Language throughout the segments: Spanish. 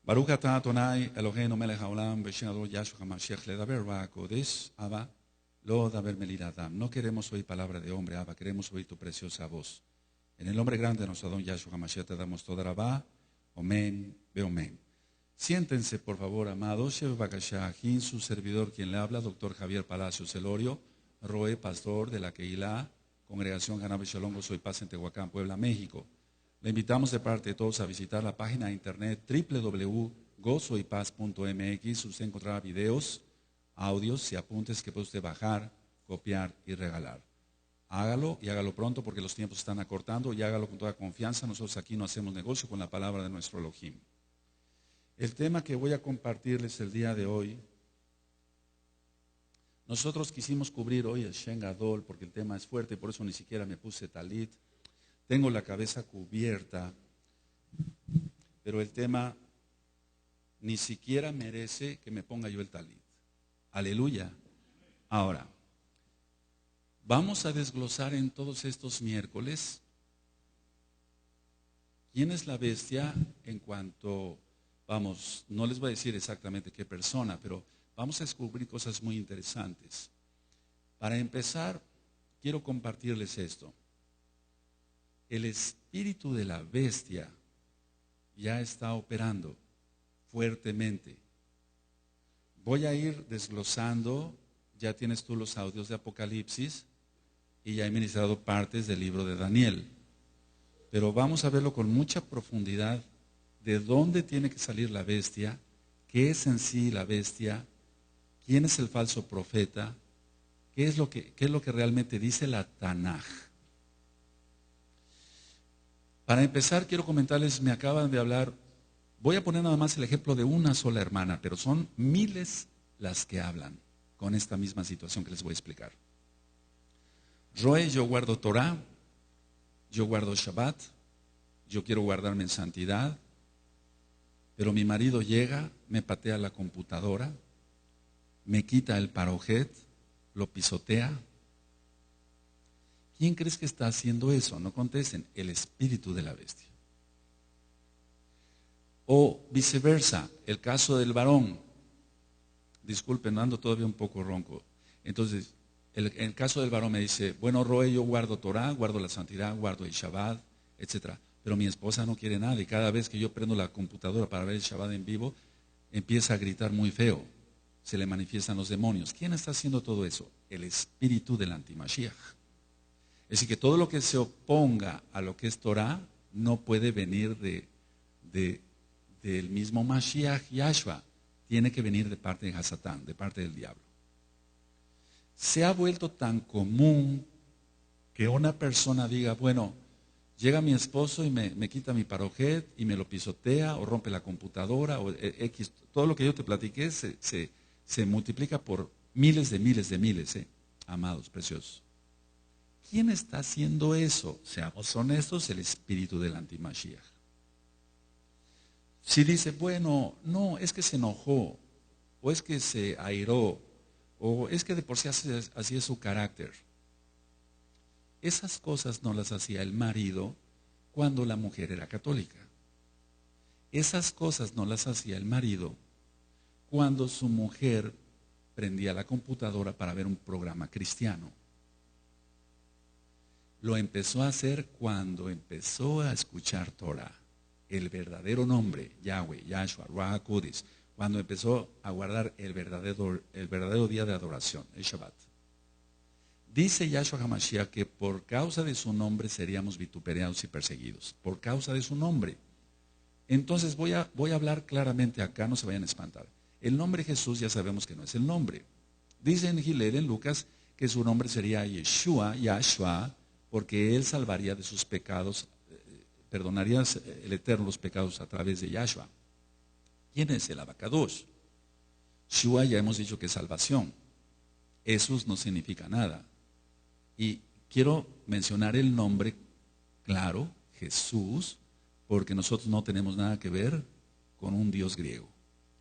Baruch atah Adonai Eloheinu melech haolam v'shem Adonai Yahshua HaMashiach ledaber va'kodesh Abba lo daber melid adam. No queremos oír palabra de hombre, Abba, queremos oír tu preciosa voz. En el nombre grande de nuestro Adonai Yahshua HaMashiach te damos toda rabá, omen, beomen. Siéntense, por favor, amados. Shev Bakashah, su servidor, quien le habla, doctor Javier Palacios Elorio, Roe, pastor de la Keilah, Congregación Hanabe Shalom, Gozo y Paz en Tehuacán, Puebla, México. Le invitamos de parte de todos a visitar la página de internet www.gozoypaz.mx. Usted encontrará videos, audios y apuntes que puede usted bajar, copiar y regalar. Hágalo y hágalo pronto porque los tiempos están acortando y hágalo con toda confianza. Nosotros aquí no hacemos negocio con la palabra de nuestro Elohim. El tema que voy a compartirles el día de hoy, nosotros quisimos cubrir hoy el Shen Gadol porque el tema es fuerte, por eso ni siquiera me puse talit. Tengo la cabeza cubierta, pero el tema ni siquiera merece que me ponga yo el talit. Aleluya. Ahora, vamos a desglosar en todos estos miércoles quién es la bestia en cuanto, vamos, no les voy a decir exactamente qué persona, pero vamos a descubrir cosas muy interesantes. Para empezar, quiero compartirles esto. El espíritu de la bestia ya está operando fuertemente. Voy a ir desglosando, ya tienes tú los audios de Apocalipsis y ya he ministrado partes del libro de Daniel. Pero vamos a verlo con mucha profundidad, de dónde tiene que salir la bestia, qué es en sí la bestia, quién es el falso profeta, qué es lo que realmente dice la Tanaj. Para empezar, quiero comentarles, me acaban de hablar, voy a poner nada más el ejemplo de una sola hermana, pero son miles las que hablan con esta misma situación que les voy a explicar. Roe, yo guardo Torah, yo guardo Shabbat, yo quiero guardarme en santidad, pero mi marido llega, me patea la computadora, me quita el parojet, lo pisotea. ¿Quién crees que está haciendo eso? No contesten, el espíritu de la bestia. O viceversa, el caso del varón. Disculpen, ando todavía un poco ronco. Entonces, el caso del varón me dice, bueno, Roe, yo guardo Torah, guardo la santidad, guardo el Shabbat, etc. Pero mi esposa no quiere nada y cada vez que yo prendo la computadora para ver el Shabbat en vivo, empieza a gritar muy feo. Se le manifiestan los demonios. ¿Quién está haciendo todo eso? El espíritu del antimashiach. Es decir, que todo lo que se oponga a lo que es Torah no puede venir del mismo Mashiach Yahshua. Tiene que venir de parte de Hasatán, de parte del diablo. Se ha vuelto tan común que una persona diga, bueno, llega mi esposo y me quita mi parojet y me lo pisotea o rompe la computadora o X. Todo lo que yo te platiqué se multiplica por miles, amados, preciosos. ¿Quién está haciendo eso? Seamos honestos, el espíritu del antimashiach. Si dice, bueno, no, es que se enojó, o es que se airó, o es que de por sí así es su carácter. Esas cosas no las hacía el marido cuando la mujer era católica. Esas cosas no las hacía el marido cuando su mujer prendía la computadora para ver un programa cristiano. Lo empezó a hacer cuando empezó a escuchar Torah, el verdadero nombre, Yahweh, Yahshua, Ruach HaKodesh, cuando empezó a guardar el verdadero día de adoración, el Shabbat. Dice Yahshua HaMashiach que por causa de su nombre seríamos vituperados y perseguidos, por causa de su nombre. Entonces voy a hablar claramente acá, no se vayan a espantar. El nombre Jesús ya sabemos que no es el nombre. Dice en Gilel, en Lucas, que su nombre sería Yeshua, Yahshua, porque Él salvaría de sus pecados, perdonaría el Eterno los pecados a través de Yahshua. ¿Quién es el Abacadosh? Shua ya hemos dicho que es salvación. Jesús no significa nada. Y quiero mencionar el nombre, claro, Jesús, porque nosotros no tenemos nada que ver con un Dios griego,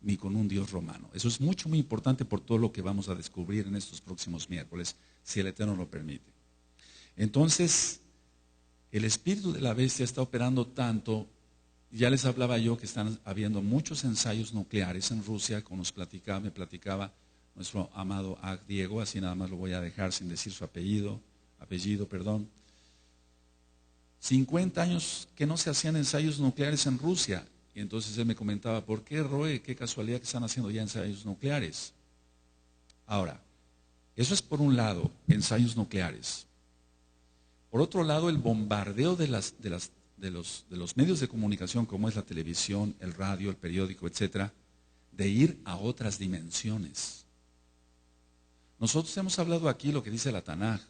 ni con un Dios romano. Eso es muy importante por todo lo que vamos a descubrir en estos próximos miércoles, si el Eterno lo permite. Entonces, el espíritu de la bestia está operando tanto Ya les hablaba yo que están habiendo muchos ensayos nucleares en Rusia, como me platicaba nuestro amado Ag Diego, así nada más lo voy a dejar sin decir su apellido, perdón. 50 años que no se hacían ensayos nucleares en Rusia. Y entonces él me comentaba, ¿por qué, Roe? Qué casualidad que están haciendo ya ensayos nucleares. Ahora, eso es por un lado, ensayos nucleares. Por otro lado, el bombardeo de los medios de comunicación, como es la televisión, el radio, el periódico, etcétera, de ir a otras dimensiones. Nosotros hemos hablado aquí lo que dice la Tanaj.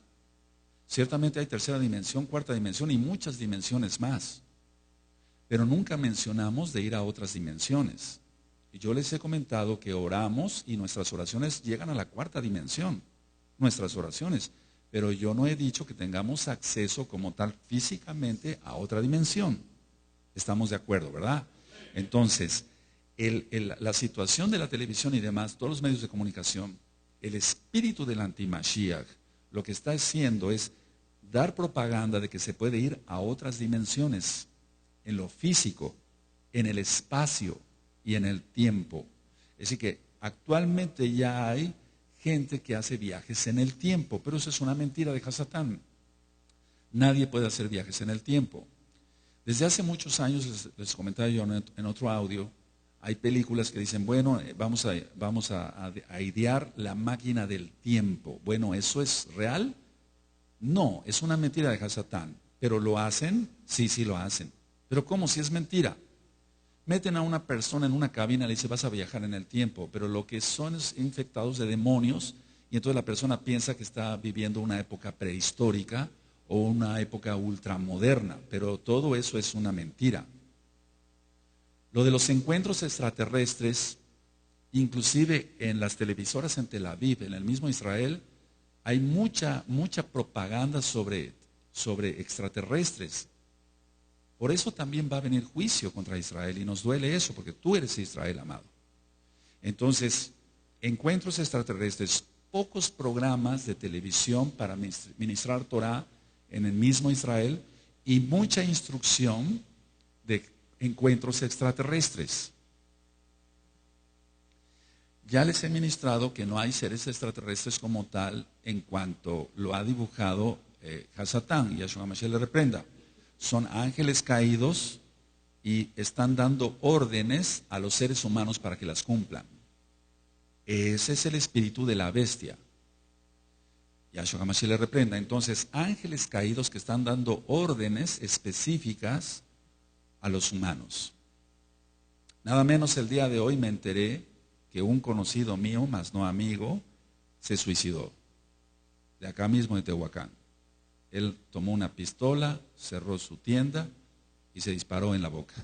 Ciertamente hay tercera dimensión, cuarta dimensión y muchas dimensiones más. Pero nunca mencionamos de ir a otras dimensiones. Y yo les he comentado que oramos y nuestras oraciones llegan a la cuarta dimensión. Nuestras oraciones. Pero yo no he dicho que tengamos acceso como tal físicamente a otra dimensión. Estamos de acuerdo, ¿verdad? Entonces, la situación de la televisión y demás, todos los medios de comunicación, el espíritu del anti-Mashiach, lo que está haciendo es dar propaganda de que se puede ir a otras dimensiones, en lo físico, en el espacio y en el tiempo. Es decir que actualmente ya hay gente que hace viajes en el tiempo, pero eso es una mentira de Hasatán. Nadie puede hacer viajes en el tiempo. Desde hace muchos años, les comentaba yo en otro audio, hay películas que dicen, bueno, vamos a idear la máquina del tiempo. Bueno, ¿eso es real? No, es una mentira de Hasatán. ¿Pero lo hacen? Sí, sí lo hacen. ¿Pero cómo si es mentira? Meten a una persona en una cabina y le dicen, vas a viajar en el tiempo, pero lo que son es infectados de demonios y entonces la persona piensa que está viviendo una época prehistórica o una época ultramoderna, pero todo eso es una mentira. Lo de los encuentros extraterrestres, inclusive en las televisoras en Tel Aviv, en el mismo Israel, hay mucha propaganda sobre extraterrestres. Por eso también va a venir juicio contra Israel y nos duele eso, porque tú eres Israel, amado. Entonces, encuentros extraterrestres, pocos programas de televisión para ministrar Torah en el mismo Israel y mucha instrucción de encuentros extraterrestres. Ya les he ministrado que no hay seres extraterrestres como tal en cuanto lo ha dibujado Hasatán, y Yahshua Mashiach le reprenda. Son ángeles caídos y están dando órdenes a los seres humanos para que las cumplan. Ese es el espíritu de la bestia. Yahshua Mashiach le reprenda. Entonces, ángeles caídos que están dando órdenes específicas a los humanos. Nada menos el día de hoy me enteré que un conocido mío, más no amigo, se suicidó. De acá mismo de Tehuacán. Él tomó una pistola, cerró su tienda y se disparó en la boca.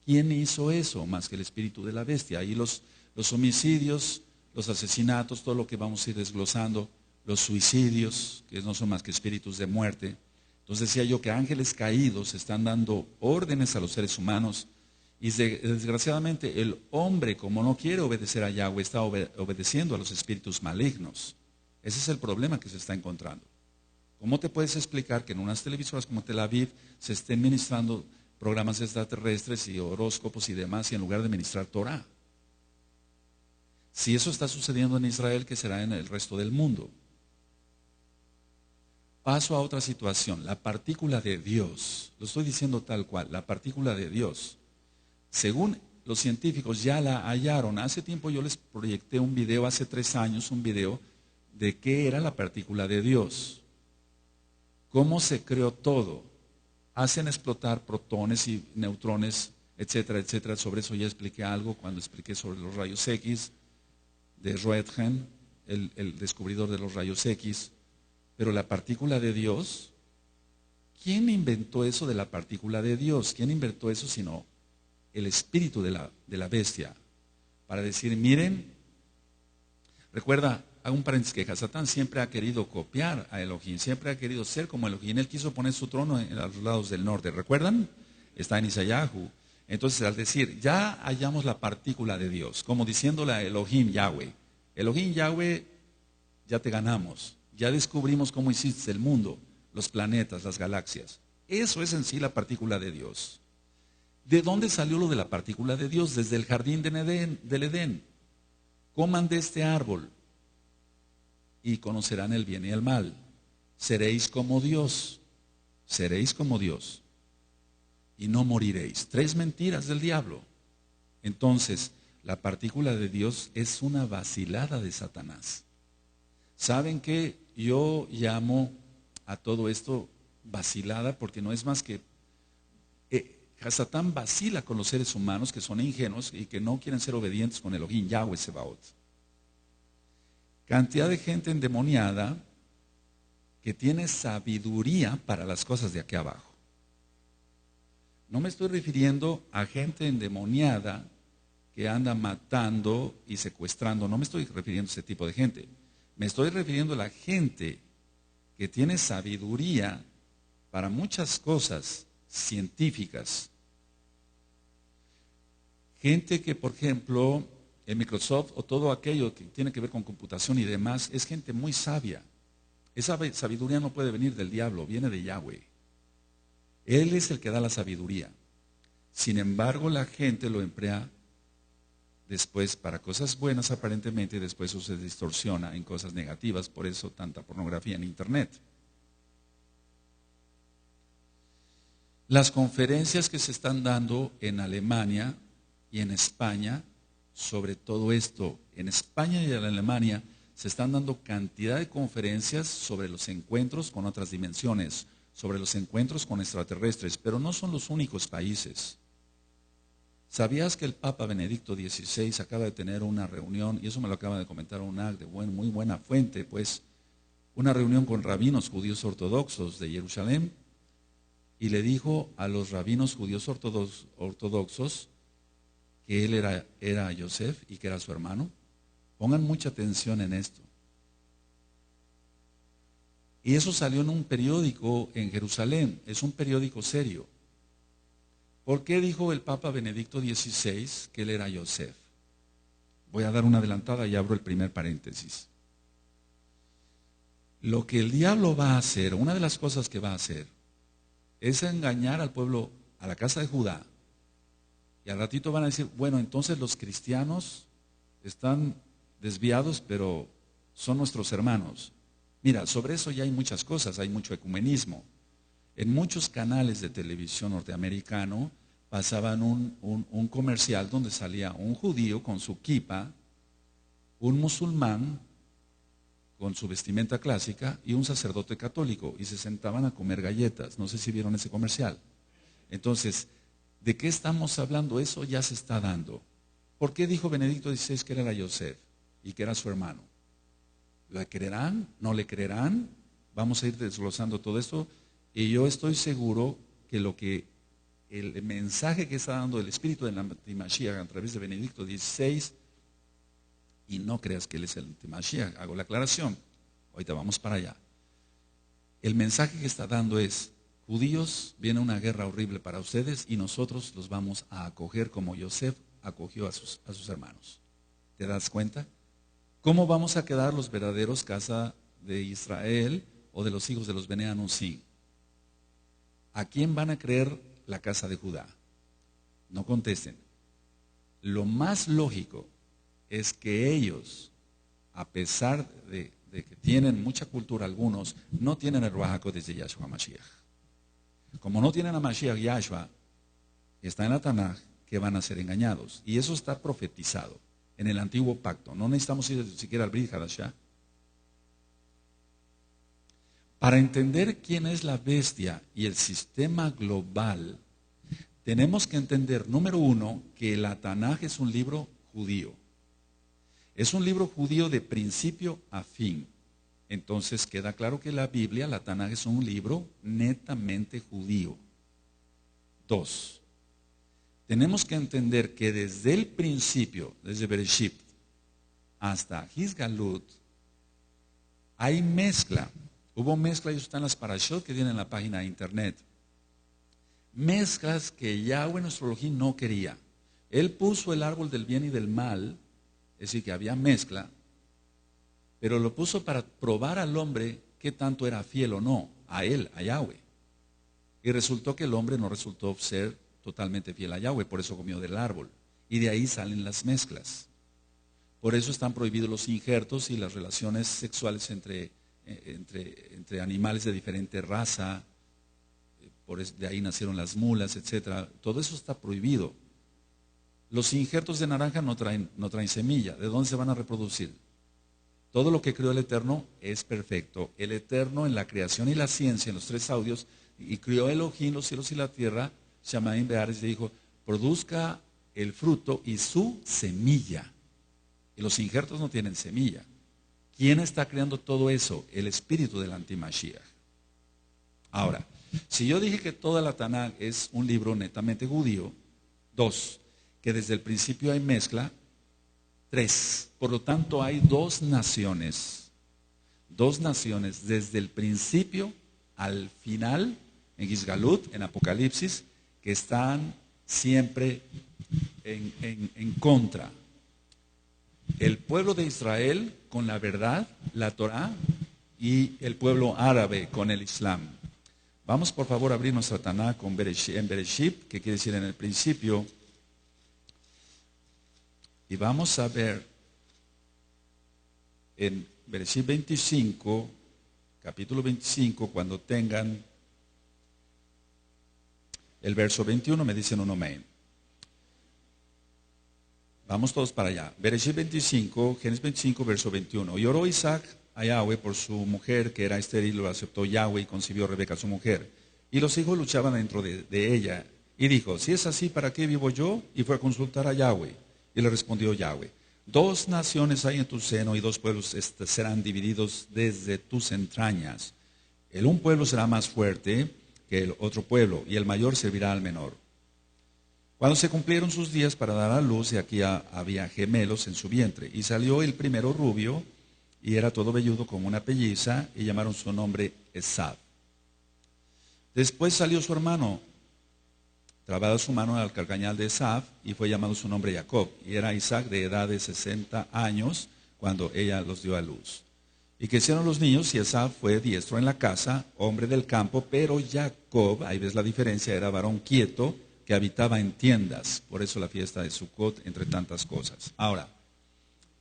¿Quién hizo eso más que el espíritu de la bestia? Ahí los homicidios, los asesinatos, todo lo que vamos a ir desglosando, los suicidios, que no son más que espíritus de muerte. Entonces decía yo que ángeles caídos están dando órdenes a los seres humanos y desgraciadamente el hombre, como no quiere obedecer a Yahweh, está obedeciendo a los espíritus malignos. Ese es el problema que se está encontrando. ¿Cómo te puedes explicar que en unas televisoras como Tel Aviv se estén ministrando programas extraterrestres y horóscopos y demás y en lugar de ministrar Torah? Si eso está sucediendo en Israel, ¿qué será en el resto del mundo? Paso a otra situación, la partícula de Dios. Lo estoy diciendo tal cual, la partícula de Dios. Según los científicos ya la hallaron. Hace tiempo yo les proyecté un video, hace 3 años, un video de qué era la partícula de Dios. Cómo se creó todo. Hacen explotar protones y neutrones, etcétera, etcétera. Sobre eso ya expliqué algo cuando expliqué sobre los rayos X de Roentgen, el descubridor de los rayos X. Pero la partícula de Dios, ¿quién inventó eso de la partícula de Dios? ¿Quién inventó eso sino el espíritu de la bestia? Para decir, miren, recuerda, hago un paréntesis, que Hasatán siempre ha querido copiar a Elohim, siempre ha querido ser como Elohim. Él quiso poner su trono en los lados del norte, ¿recuerdan? Está en Isayahu. Entonces, al decir, ya hallamos la partícula de Dios, como diciéndole a Elohim Yahweh, Elohim Yahweh, ya te ganamos, ya descubrimos cómo hiciste el mundo, los planetas, las galaxias. Eso es en sí la partícula de Dios. ¿De dónde salió lo de la partícula de Dios? Desde el jardín del Edén. Coman de este árbol y conocerán el bien y el mal. Seréis como Dios. Seréis como Dios. Y no moriréis. 3 mentiras del diablo. Entonces, la partícula de Dios es una vacilada de Satanás. ¿Saben qué? Yo llamo a todo esto vacilada porque no es más que Satán vacila con los seres humanos que son ingenuos y que no quieren ser obedientes con Elohim, Yahweh Sebaot. Cantidad de gente endemoniada que tiene sabiduría para las cosas de aquí abajo. No me estoy refiriendo a gente endemoniada que anda matando y secuestrando. No me estoy refiriendo a ese tipo de gente. Me estoy refiriendo a la gente que tiene sabiduría para muchas cosas científicas. Gente que, por ejemplo, en Microsoft o todo aquello que tiene que ver con computación y demás, es gente muy sabia. Esa sabiduría no puede venir del diablo, viene de Yahweh. Él es el que da la sabiduría. Sin embargo, la gente lo emplea después para cosas buenas aparentemente y después eso se distorsiona en cosas negativas, por eso tanta pornografía en internet. Las conferencias que se están dando en Alemania y en España sobre todo esto, en España y en Alemania se están dando cantidad de conferencias sobre los encuentros con otras dimensiones, sobre los encuentros con extraterrestres, pero no son los únicos países. ¿Sabías que el Papa Benedicto XVI acaba de tener una reunión, y eso me lo acaba de comentar un de muy buena fuente, pues, una reunión con rabinos judíos ortodoxos de Jerusalén, y le dijo a los rabinos judíos ortodoxos que él era Yosef y que era su hermano? Pongan mucha atención en esto. Y eso salió en un periódico en Jerusalén, es un periódico serio. ¿Por qué dijo el Papa Benedicto XVI que él era Yosef? Voy a dar una adelantada y abro el primer paréntesis. Lo que el diablo va a hacer, una de las cosas que va a hacer, es engañar al pueblo, a la casa de Judá. Y al ratito van a decir, bueno, entonces los cristianos están desviados, pero son nuestros hermanos. Mira, sobre eso ya hay muchas cosas, hay mucho ecumenismo. En muchos canales de televisión norteamericano pasaban un comercial donde salía un judío con su kipa, un musulmán con su vestimenta clásica y un sacerdote católico, y se sentaban a comer galletas. No sé si vieron ese comercial. Entonces, ¿de qué estamos hablando? Eso ya se está dando. ¿Por qué dijo Benedicto XVI que él era Yosef y que era su hermano? ¿Le creerán? ¿No le creerán? Vamos a ir desglosando todo esto. Y yo estoy seguro que el mensaje que está dando el Espíritu de la Antimashiach a través de Benedicto XVI, y no creas que él es el Antimashiach, hago la aclaración, ahorita vamos para allá. El mensaje que está dando es, judíos, viene una guerra horrible para ustedes y nosotros los vamos a acoger como Yosef acogió a sus hermanos. ¿Te das cuenta? ¿Cómo vamos a quedar los verdaderos casa de Israel o de los hijos de los Bene Anusim? ¿A quién van a creer la casa de Judá? No contesten. Lo más lógico es que ellos, a pesar de que tienen mucha cultura algunos, no tienen el Ruach HaKodesh de Yahshua Mashiach. Como no tienen a Mashiach Yahshua, está en la Tanaj, que van a ser engañados. Y eso está profetizado en el antiguo pacto. No necesitamos ir siquiera al Brit Hadashah. Para entender quién es la bestia y el sistema global, tenemos que entender, número uno, que la Tanaj es un libro judío. Es un libro judío de principio a fin. Entonces queda claro que la Biblia, la Tanaj, es un libro netamente judío. 2. Tenemos que entender que desde el principio, desde Bereshit hasta Hisgalut, hay mezcla. Hubo mezcla, y eso está en las parashot que tienen en la página de internet. Mezclas que Yahweh, nuestro Elohim, no quería. Él puso el árbol del bien y del mal, es decir, que había mezcla, pero lo puso para probar al hombre qué tanto era fiel o no, a él, a Yahweh. Y resultó que el hombre no resultó ser totalmente fiel a Yahweh, por eso comió del árbol. Y de ahí salen las mezclas. Por eso están prohibidos los injertos y las relaciones sexuales entre animales de diferente raza. De ahí nacieron las mulas, etcétera. Todo eso está prohibido. Los injertos de naranja no traen semilla. ¿De dónde se van a reproducir? Todo lo que creó el Eterno es perfecto. El Eterno en la creación y la ciencia, en los 3 audios, y crió Elohim los cielos y la tierra, Shamaim Beares, dijo, produzca el fruto y su semilla. Y los injertos no tienen semilla. ¿Quién está creando todo eso? El espíritu del antimashiach. Ahora, si yo dije que toda la Tanaj es un libro netamente judío, 2, que desde el principio hay mezcla, 3, por lo tanto hay 2 naciones desde el principio al final, en Gizgalut, en Apocalipsis, que están siempre en contra. El pueblo de Israel con la verdad, la Torah, y el pueblo árabe con el Islam. Vamos por favor a abrir nuestra Tanaj en Bereshit, que quiere decir en el principio, y vamos a ver en Bereshit 25, capítulo 25, cuando tengan el verso 21, me dicen un amén. Vamos todos para allá. Bereshit 25, Génesis 25, verso 21. Y oró Isaac a Yahweh por su mujer, que era estéril, lo aceptó Yahweh y concibió Rebeca su mujer. Y los hijos luchaban dentro de ella. Y dijo, si es así, ¿para qué vivo yo? Y fue a consultar a Yahweh. Y le respondió Yahweh, 2 naciones hay en tu seno y 2 pueblos serán divididos desde tus entrañas. El un pueblo será más fuerte que el otro pueblo, y el mayor servirá al menor. Cuando se cumplieron sus días para dar a luz, y aquí había gemelos en su vientre, y salió el primero rubio, y era todo velludo como una pelliza, y llamaron su nombre Esab. Después salió su hermano, trabada su mano al carcañal de Esab, y fue llamado su nombre Jacob, y era Isaac de edad de 60 años, cuando ella los dio a luz. Y crecieron los niños, y Esab fue diestro en la casa, hombre del campo, pero Jacob, ahí ves la diferencia, era varón quieto, que habitaba en tiendas. Por eso la fiesta de Sukkot, entre tantas cosas. Ahora,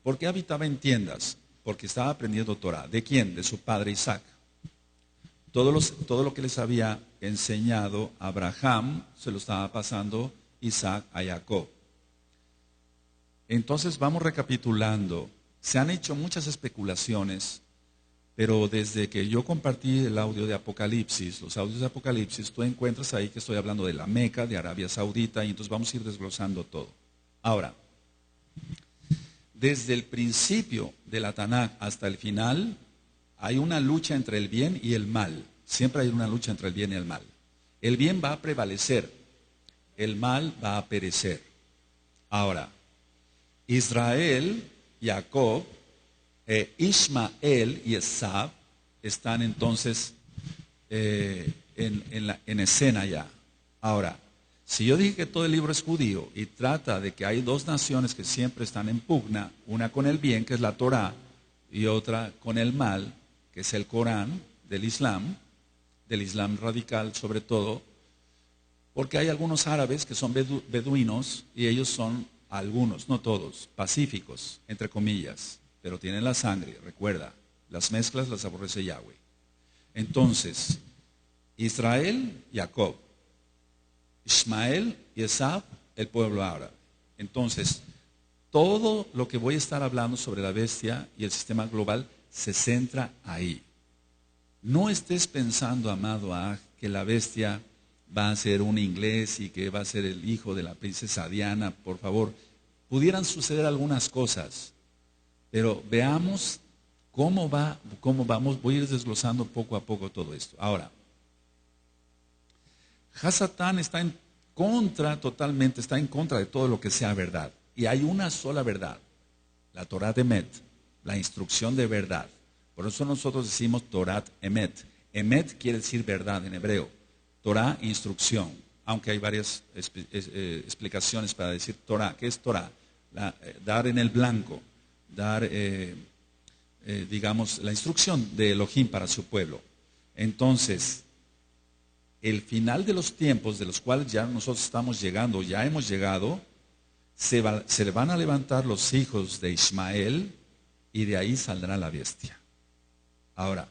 ¿por qué habitaba en tiendas? Porque estaba aprendiendo Torah. ¿De quién? De su padre Isaac. Todo lo que les había enseñado Abraham, se lo estaba pasando Isaac a Jacob. Entonces vamos recapitulando. Se han hecho muchas especulaciones, pero desde que yo compartí el audio de Apocalipsis, los audios de Apocalipsis, tú encuentras ahí que estoy hablando de la Meca, de Arabia Saudita, y entonces vamos a ir desglosando todo. Ahora, desde el principio de la Tanaj hasta el final, hay una lucha entre el bien y el mal. Siempre hay una lucha entre el bien y el mal. El bien va a prevalecer, el mal va a perecer. Ahora, Israel, Jacob, Ismael y Esab están entonces en escena ya. Ahora, si yo dije que todo el libro es judío y trata de que hay 2 naciones que siempre están en pugna, una con el bien, que es la Torah, y otra con el mal, que es el Corán del Islam radical sobre todo, porque hay algunos árabes que son beduinos y ellos son algunos, no todos, pacíficos, entre comillas, pero tienen la sangre, recuerda, las mezclas las aborrece Yahweh. Entonces, Israel, Jacob, Ismael y Esab, el pueblo árabe. Entonces, todo lo que voy a estar hablando sobre la bestia y el sistema global se centra ahí. No estés pensando, amado, que la bestia va a ser un inglés y que va a ser el hijo de la princesa Diana, por favor. Pudieran suceder algunas cosas, pero veamos cómo vamos. Voy a ir desglosando poco a poco todo esto. Ahora, Hasatán está en contra de todo lo que sea verdad. Y hay una sola verdad, la Torah de Emet, la instrucción de verdad. Por eso nosotros decimos Torat Emet. Emet quiere decir verdad en hebreo. Torah, instrucción. Aunque hay varias explicaciones para decir Torah. ¿Qué es Torah? Dar en el blanco. Dar, digamos, la instrucción de Elohim para su pueblo. Entonces, el final de los tiempos, de los cuales ya nosotros estamos llegando, ya hemos llegado, se van a levantar los hijos de Ismael y de ahí saldrá la bestia. Ahora,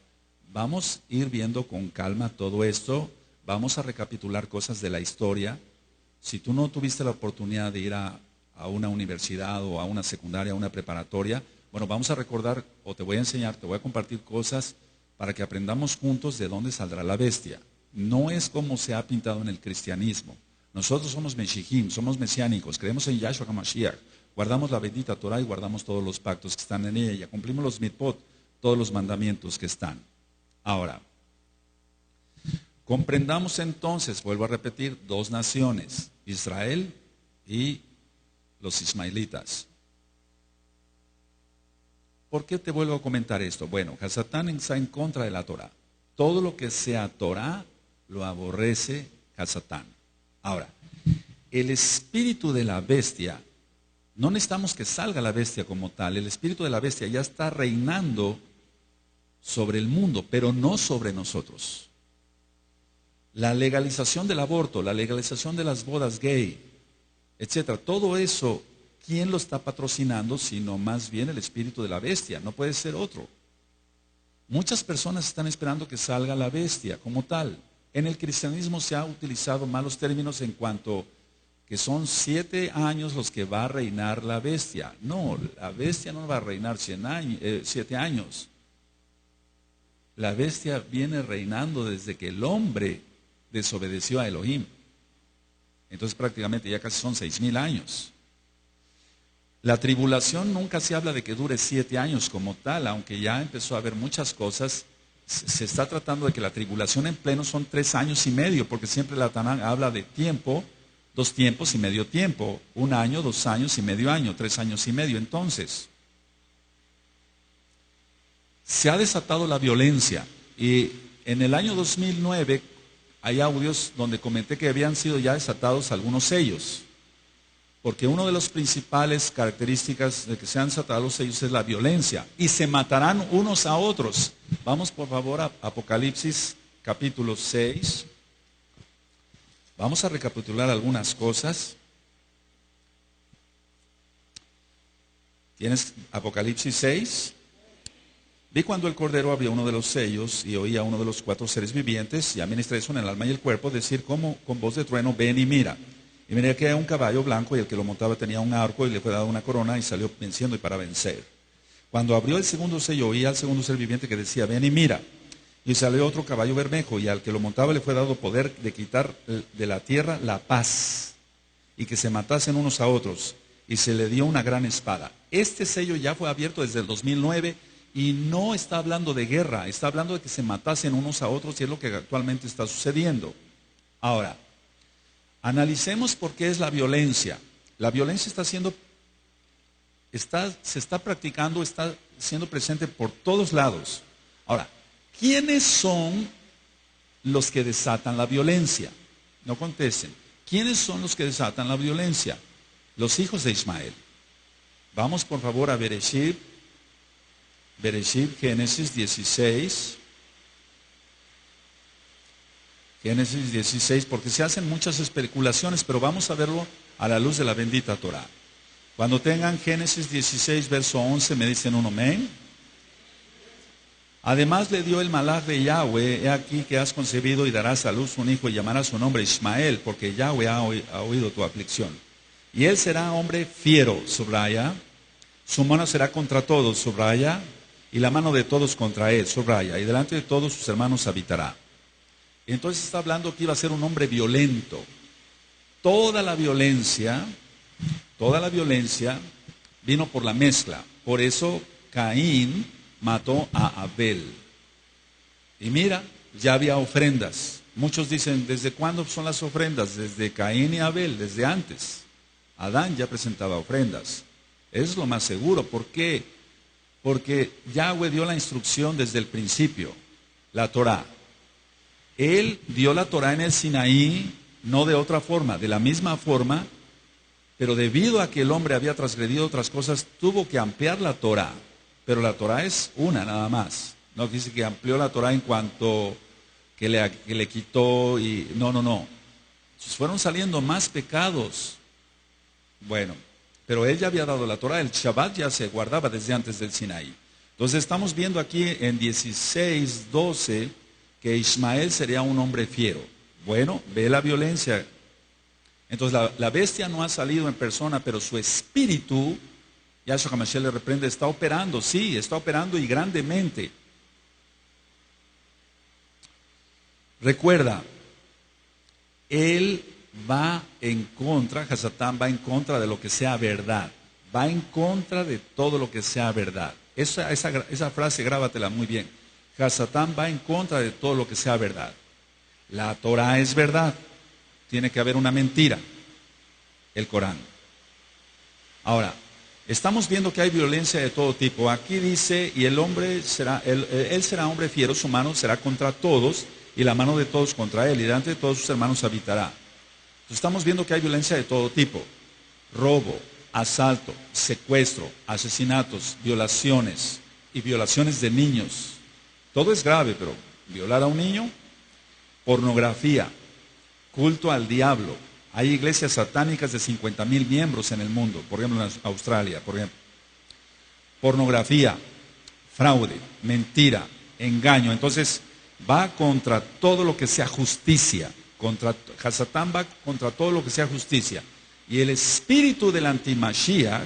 vamos a ir viendo con calma todo esto, vamos a recapitular cosas de la historia. Si tú no tuviste la oportunidad de ir a una universidad o a una secundaria, a una preparatoria, bueno, vamos a recordar, o te voy a enseñar, te voy a compartir cosas para que aprendamos juntos de dónde saldrá la bestia. No es como se ha pintado en el cristianismo. Nosotros somos Meshihim, somos mesiánicos, creemos en Yahshua HaMashiach, guardamos la bendita Torah y guardamos todos los pactos que están en ella, cumplimos los mitzvot, todos los mandamientos que están. Ahora, comprendamos entonces, vuelvo a repetir, dos naciones, Israel y los ismaelitas. ¿Por qué te vuelvo a comentar esto? Bueno, Hasatán está en contra de la Torah. Todo lo que sea Torah lo aborrece Hasatán. Ahora, el espíritu de la bestia, no necesitamos que salga la bestia como tal, el espíritu de la bestia ya está reinando sobre el mundo, pero no sobre nosotros. La legalización del aborto, la legalización de las bodas gay, etcétera, todo eso, ¿quién lo está patrocinando? Sino más bien el espíritu de la bestia, no puede ser otro. Muchas personas están esperando que salga la bestia como tal. En el cristianismo se ha utilizado malos términos en cuanto que son 7 años los que va a reinar la bestia. No, la bestia no va a reinar 7 años. La bestia viene reinando desde que el hombre desobedeció a Elohim. Entonces prácticamente ya casi son 6,000 años. La tribulación nunca se habla de que dure 7 años como tal, aunque ya empezó a haber muchas cosas. Se está tratando de que la tribulación en pleno son 3 años y medio, porque siempre la Tanán habla de tiempo, 2 tiempos y medio tiempo, 1 año, 2 años y medio año, 3 años y medio. Entonces, se ha desatado la violencia y en el año 2009 hay audios donde comenté que habían sido ya desatados algunos sellos, porque una de las principales características de que se han desatado los sellos es la violencia y se matarán unos a otros. Vamos por favor a Apocalipsis capítulo 6. Vamos a recapitular algunas cosas. ¿Tienes Apocalipsis 6? Vi cuando el Cordero abrió uno de los sellos y oí a uno de los 4 seres vivientes, y administré eso en el alma y el cuerpo, decir como con voz de trueno, ven y mira. Y miré que era un caballo blanco y el que lo montaba tenía un arco y le fue dado una corona y salió venciendo y para vencer. Cuando abrió el segundo sello, oí al segundo ser viviente que decía, ven y mira. Y salió otro caballo bermejo y al que lo montaba le fue dado poder de quitar de la tierra la paz y que se matasen unos a otros. Y se le dio una gran espada. Este sello ya fue abierto desde el 2009 y no está hablando de guerra, está hablando de que se matasen unos a otros y es lo que actualmente está sucediendo. Ahora, analicemos por qué es la violencia. La violencia se está practicando, está siendo presente por todos lados. Ahora, ¿quiénes son los que desatan la violencia? No contesten. ¿Quiénes son los que desatan la violencia? Los hijos de Ismael. Vamos por favor a Bereshit, Génesis 16. Génesis 16, porque se hacen muchas especulaciones, pero vamos a verlo a la luz de la bendita Torah. Cuando tengan Génesis 16, verso 11, me dicen un amén. Además le dio el malaj de Yahweh, he aquí que has concebido y darás a luz un hijo y llamarás su nombre Ismael, porque Yahweh ha oído tu aflicción. Y él será hombre fiero, subraya, su mano será contra todos, subraya, y la mano de todos contra él, subraya, y delante de todos sus hermanos habitará. Entonces está hablando que iba a ser un hombre violento. Toda la violencia vino por la mezcla. Por eso Caín mató a Abel. Y mira, ya había ofrendas. Muchos dicen, ¿desde cuándo son las ofrendas? Desde Caín y Abel, desde antes. Adán ya presentaba ofrendas. Eso es lo más seguro. ¿Por qué? Porque Yahweh dio la instrucción desde el principio, la Torah. Él dio la Torah en el Sinaí, no de otra forma, de la misma forma, pero debido a que el hombre había transgredido otras cosas, tuvo que ampliar la Torah. Pero la Torah es una nada más. No dice que amplió la Torah en cuanto que le quitó y no. Fueron saliendo más pecados. Bueno, pero él ya había dado la Torah, el Shabbat ya se guardaba desde antes del Sinaí. Entonces estamos viendo aquí en 16:12 que Ismael sería un hombre fiero. Bueno, ve la violencia. Entonces la bestia no ha salido en persona, pero su espíritu, Yahshua HaMashiach le reprende, está operando, sí, está operando y grandemente. Recuerda, él va en contra, Hasatán va en contra de lo que sea verdad, va en contra de todo lo que sea verdad. Esa frase grábatela muy bien. Hasatán va en contra de todo lo que sea verdad. La Torah es verdad, tiene que haber una mentira, el Corán. Ahora, estamos viendo que hay violencia de todo tipo. Aquí dice, y el hombre será, él será hombre fiero, su mano será contra todos, y la mano de todos contra él, y delante de todos sus hermanos habitará. Entonces, estamos viendo que hay violencia de todo tipo: robo, asalto, secuestro, asesinatos, violaciones y violaciones de niños. Todo es grave, pero violar a un niño, pornografía, culto al diablo. Hay iglesias satánicas de 50,000 miembros en el mundo, por ejemplo en Australia, por ejemplo. Pornografía, fraude, mentira, engaño. Entonces va contra todo lo que sea justicia. Hasatán va contra todo lo que sea justicia. Y el espíritu del antimashiach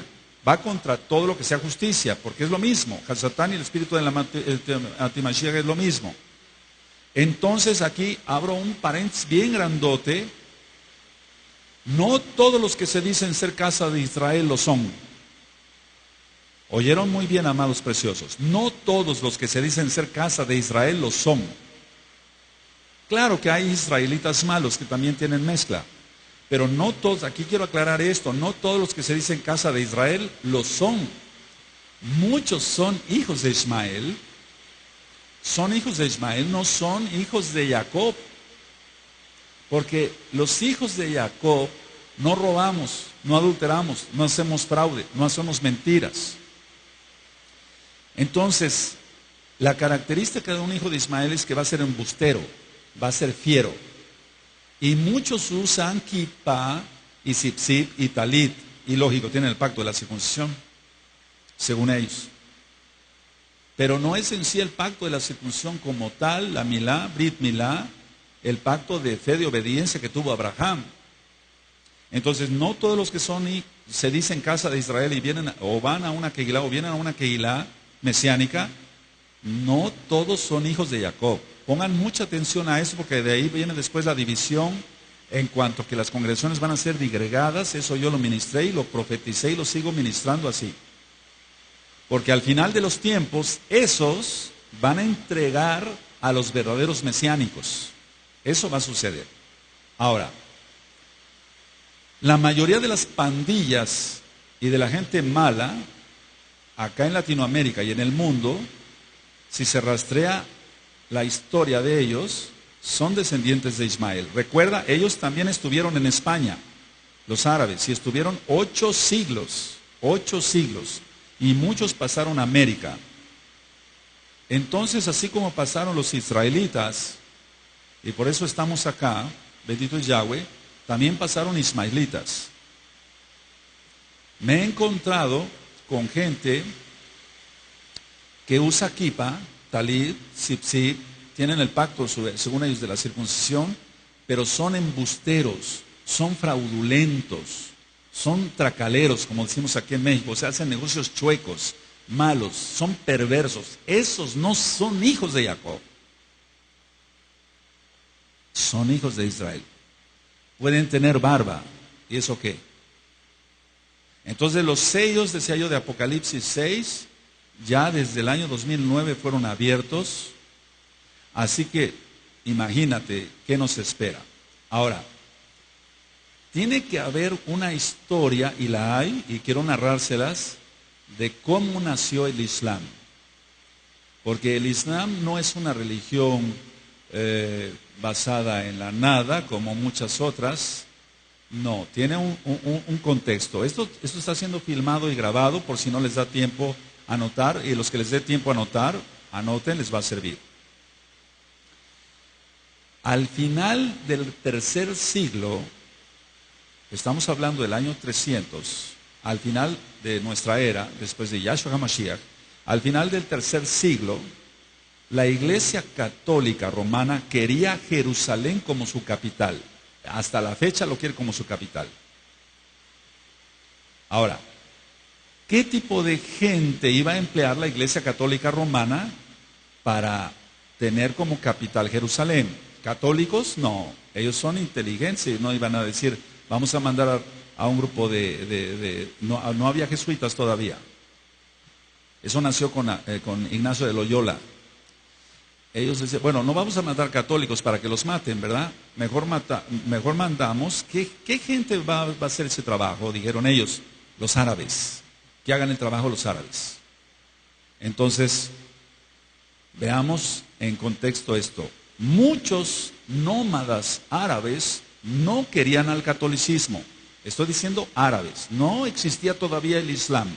va contra todo lo que sea justicia, porque es lo mismo. Hasatán y el espíritu del antimashiach es lo mismo. Entonces aquí abro un paréntesis bien grandote. No todos los que se dicen ser casa de Israel lo son. Oyeron muy bien, amados preciosos. No todos los que se dicen ser casa de Israel lo son. Claro que hay israelitas malos que también tienen mezcla, pero no todos, aquí quiero aclarar esto, no todos los que se dicen casa de Israel lo son. Muchos son hijos de Ismael, no son hijos de Jacob. Porque los hijos de Jacob no robamos, no adulteramos, no hacemos fraude, no hacemos mentiras. Entonces, la característica de un hijo de Ismael es que va a ser embustero, va a ser fiero. Y muchos usan kippah y zipzip y talit. Y lógico, tienen el pacto de la circuncisión, según ellos. Pero no es en sí el pacto de la circuncisión como tal, la milá, brit milá, el pacto de fe de obediencia que tuvo Abraham. Entonces, no todos los que se dicen casa de Israel y vienen o van a una kehilá o vienen a una kehilá mesiánica, no todos son hijos de Jacob. Pongan mucha atención a eso, porque de ahí viene después la división en cuanto a que las congregaciones van a ser digregadas. Eso yo lo ministré y lo profeticé y lo sigo ministrando así. Porque al final de los tiempos, esos van a entregar a los verdaderos mesiánicos. Eso va a suceder. Ahora, la mayoría de las pandillas y de la gente mala, acá en Latinoamérica y en el mundo, si se rastrea la historia de ellos, son descendientes de Ismael. Recuerda, ellos también estuvieron en España, los árabes, y estuvieron 8 siglos, y muchos pasaron a América. Entonces, así como pasaron los israelitas, y por eso estamos acá, bendito es Yahweh, también pasaron ismaelitas. Me he encontrado con gente que usa kippah, talit, zipzip, tienen el pacto, según ellos, de la circuncisión, pero son embusteros, son fraudulentos, son tracaleros, como decimos aquí en México, o sea, hacen negocios chuecos, malos, son perversos. Esos no son hijos de Jacob. Son hijos de Israel. Pueden tener barba. ¿Y eso qué? Entonces los sellos, decía yo, de Apocalipsis 6, ya desde el año 2009 fueron abiertos. Así que imagínate qué nos espera. Ahora, tiene que haber una historia, y la hay, y quiero narrárselas, de cómo nació el Islam. Porque el Islam no es una religión basada en la nada, como muchas otras. No, tiene un contexto. Esto está siendo filmado y grabado, por si no les da tiempo a anotar, y los que les dé tiempo a anotar, anoten, les va a servir. Al final del tercer siglo, estamos hablando del año 300, al final de nuestra era, después de Yahshua HaMashiach, al final del tercer siglo, la Iglesia Católica Romana quería Jerusalén como su capital. Hasta la fecha lo quiere como su capital. Ahora, ¿qué tipo de gente iba a emplear la Iglesia Católica Romana para tener como capital Jerusalén? ¿Católicos? No, ellos son inteligentes y no iban a decir, vamos a mandar a un grupo no había jesuitas todavía. Eso nació con Ignacio de Loyola. Ellos decían, bueno, no vamos a mandar católicos para que los maten, ¿verdad? Mejor mandamos, ¿qué gente va a hacer ese trabajo? Dijeron ellos, los árabes, que hagan el trabajo los árabes. Entonces, veamos en contexto esto. Muchos nómadas árabes no querían al catolicismo. Estoy diciendo árabes, no existía todavía el Islam.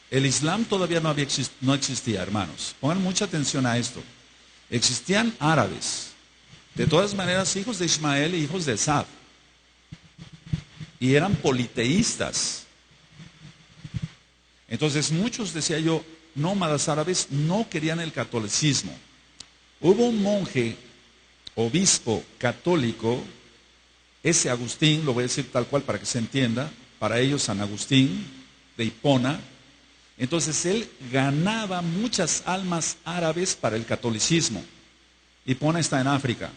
El Islam todavía no existía, hermanos. Pongan mucha atención a esto. Existían árabes, de todas maneras hijos de Ismael y hijos de Esaf. Y eran politeístas. Entonces muchos, decía yo, nómadas árabes no querían el catolicismo. Hubo un monje, obispo católico, ese Agustín, lo voy a decir tal cual para que se entienda, para ellos San Agustín de Hipona. Entonces él ganaba muchas almas árabes para el catolicismo. Hipona está en África.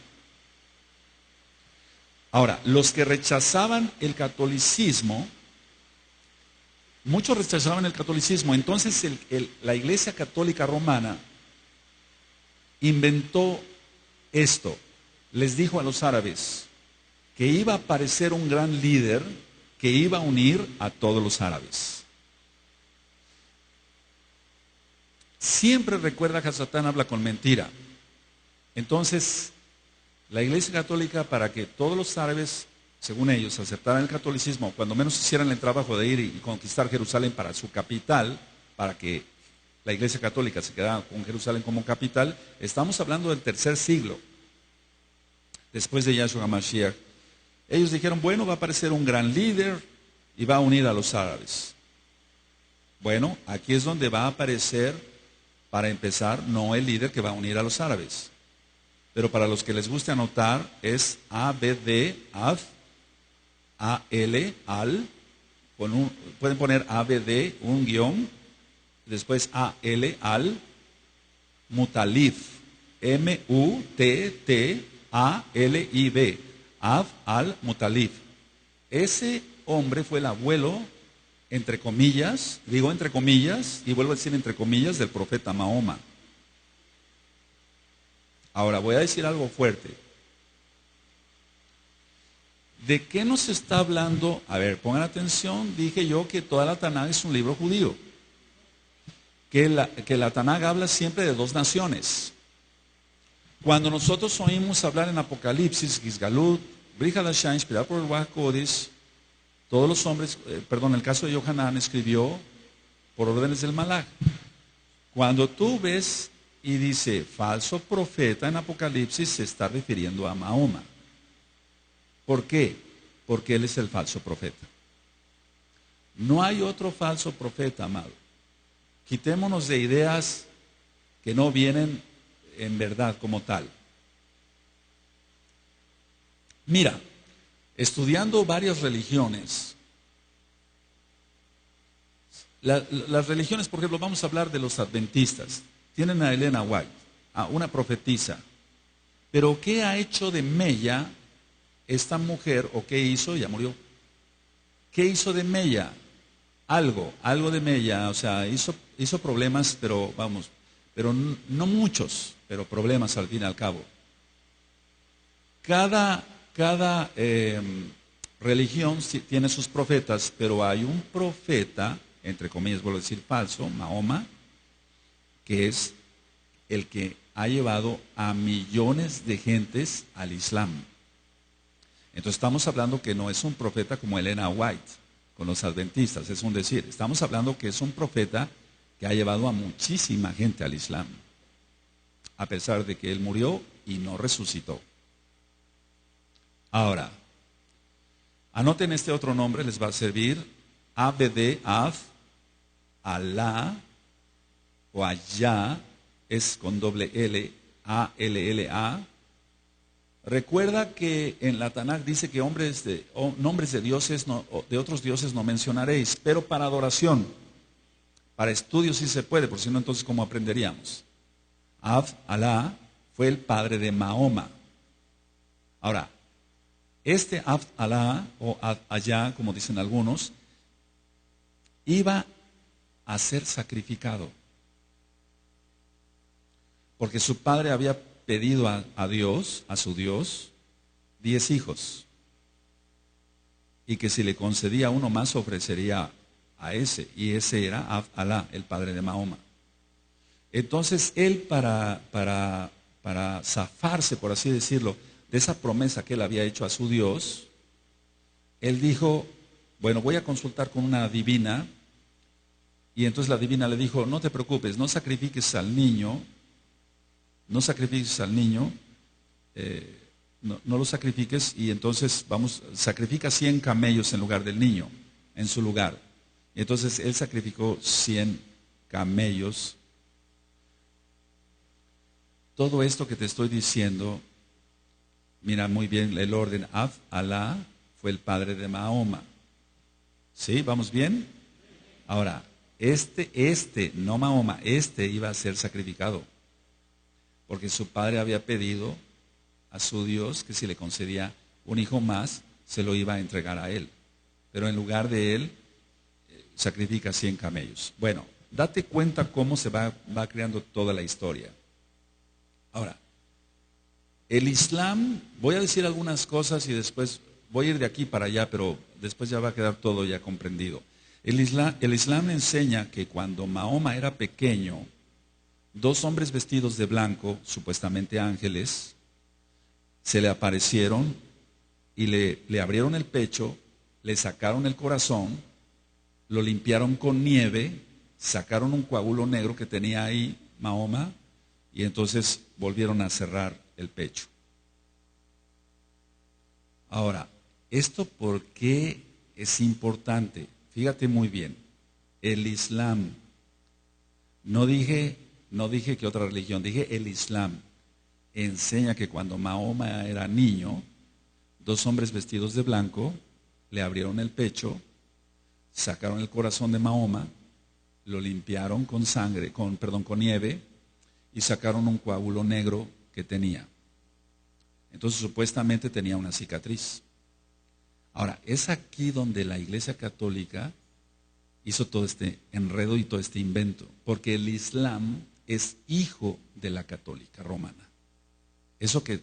Ahora, los que rechazaban el catolicismo, muchos rechazaban el catolicismo, entonces la Iglesia Católica Romana inventó esto. Les dijo a los árabes que iba a aparecer un gran líder que iba a unir a todos los árabes. Siempre recuerda que Satán habla con mentira. Entonces, la Iglesia Católica, para que todos los árabes, según ellos, aceptaran el catolicismo, cuando menos hicieran el trabajo de ir y conquistar Jerusalén para su capital, para que la Iglesia Católica se quedara con Jerusalén como capital, estamos hablando del tercer siglo, después de Yahshua HaMashiach. Ellos dijeron, bueno, va a aparecer un gran líder y va a unir a los árabes. Bueno, aquí es donde va a aparecer, para empezar, no el líder que va a unir a los árabes. Pero para los que les guste anotar, es ABD, AD, AL, AL, pueden poner ABD, un guión, después AL, AL, Mutalib, MUTTALIB, AD, AL, Mutalib. Ese hombre fue el abuelo, entre comillas, digo entre comillas, y vuelvo a decir entre comillas, del profeta Mahoma. Ahora voy a decir algo fuerte. ¿De qué nos está hablando? A ver, pongan atención, dije yo que toda la Tanaj es un libro judío. Que la Tanaj habla siempre de dos naciones. Cuando nosotros oímos hablar en Apocalipsis, Gizgalut, Brit Hadashah, inspirado por el Ruach HaKodesh, todos los hombres, el caso de Yohanan escribió por órdenes del Malach. Cuando tú ves y dice falso profeta en Apocalipsis, se está refiriendo a Mahoma. ¿Por qué? Porque él es el falso profeta. No hay otro falso profeta, amado. Quitémonos de ideas que no vienen en verdad como tal. Mira, estudiando varias religiones, las religiones, por ejemplo, vamos a hablar de los adventistas. Tienen a Elena White, a una profetisa. Pero ¿qué ha hecho de mella esta mujer, o qué hizo? Ya murió. ¿Qué hizo de mella? Algo de mella, o sea, hizo problemas, pero no muchos, pero problemas al fin y al cabo. Cada religión tiene sus profetas, pero hay un profeta, entre comillas, vuelvo a decir falso, Mahoma, que es el que ha llevado a millones de gentes al Islam. Entonces estamos hablando que no es un profeta como Elena White, con los adventistas, es un decir. Estamos hablando que es un profeta que ha llevado a muchísima gente al Islam. A pesar de que él murió, y no resucitó. Ahora, anoten este otro nombre, les va a servir. Abd, Av, Alá o Allá, es con doble L, A-L-L-A. Recuerda que en la Tanaj dice que nombres de dioses, de otros dioses no mencionaréis, pero para adoración, para estudio sí se puede, por si no, entonces ¿cómo aprenderíamos? Ab, Alá, fue el padre de Mahoma. Ahora, este Ab, Alá, o Ab, Allá, como dicen algunos, iba a ser sacrificado. Porque su padre había pedido a Dios, a su Dios, 10 hijos. Y que si le concedía uno más, ofrecería a ese. Y ese era Ab, Alá, el padre de Mahoma. Entonces él para zafarse, por así decirlo, de esa promesa que él había hecho a su Dios, él dijo, bueno, voy a consultar con una divina. Y entonces la divina le dijo, no te preocupes, no sacrifiques al niño, no lo sacrifiques, y entonces sacrifica 100 camellos en lugar del niño, en su lugar. Y entonces él sacrificó 100 camellos. Todo esto que te estoy diciendo, mira muy bien el orden. Ab, Alá, fue el padre de Mahoma. ¿Sí? ¿Vamos bien? Ahora, no Mahoma, iba a ser sacrificado. Porque su padre había pedido a su Dios que si le concedía un hijo más, se lo iba a entregar a él. Pero en lugar de él, sacrifica 100 camellos. Bueno, date cuenta cómo se va creando toda la historia. Ahora, el Islam, voy a decir algunas cosas y después voy a ir de aquí para allá, pero después ya va a quedar todo ya comprendido. El Islam enseña que cuando Mahoma era pequeño, 2 hombres vestidos de blanco, supuestamente ángeles, se le aparecieron y le abrieron el pecho, le sacaron el corazón, lo limpiaron con nieve, sacaron un coágulo negro que tenía ahí Mahoma y entonces volvieron a cerrar el pecho. Ahora, ¿esto por qué es importante? Fíjate muy bien, el Islam, no dije que otra religión, dije el Islam, enseña que cuando Mahoma era niño, 2 hombres vestidos de blanco le abrieron el pecho, sacaron el corazón de Mahoma, lo limpiaron con nieve y sacaron un coágulo negro que tenía. Entonces supuestamente tenía una cicatriz. Ahora, es aquí donde la Iglesia Católica hizo todo este enredo y todo este invento, porque el Islam es hijo de la Católica Romana. Eso que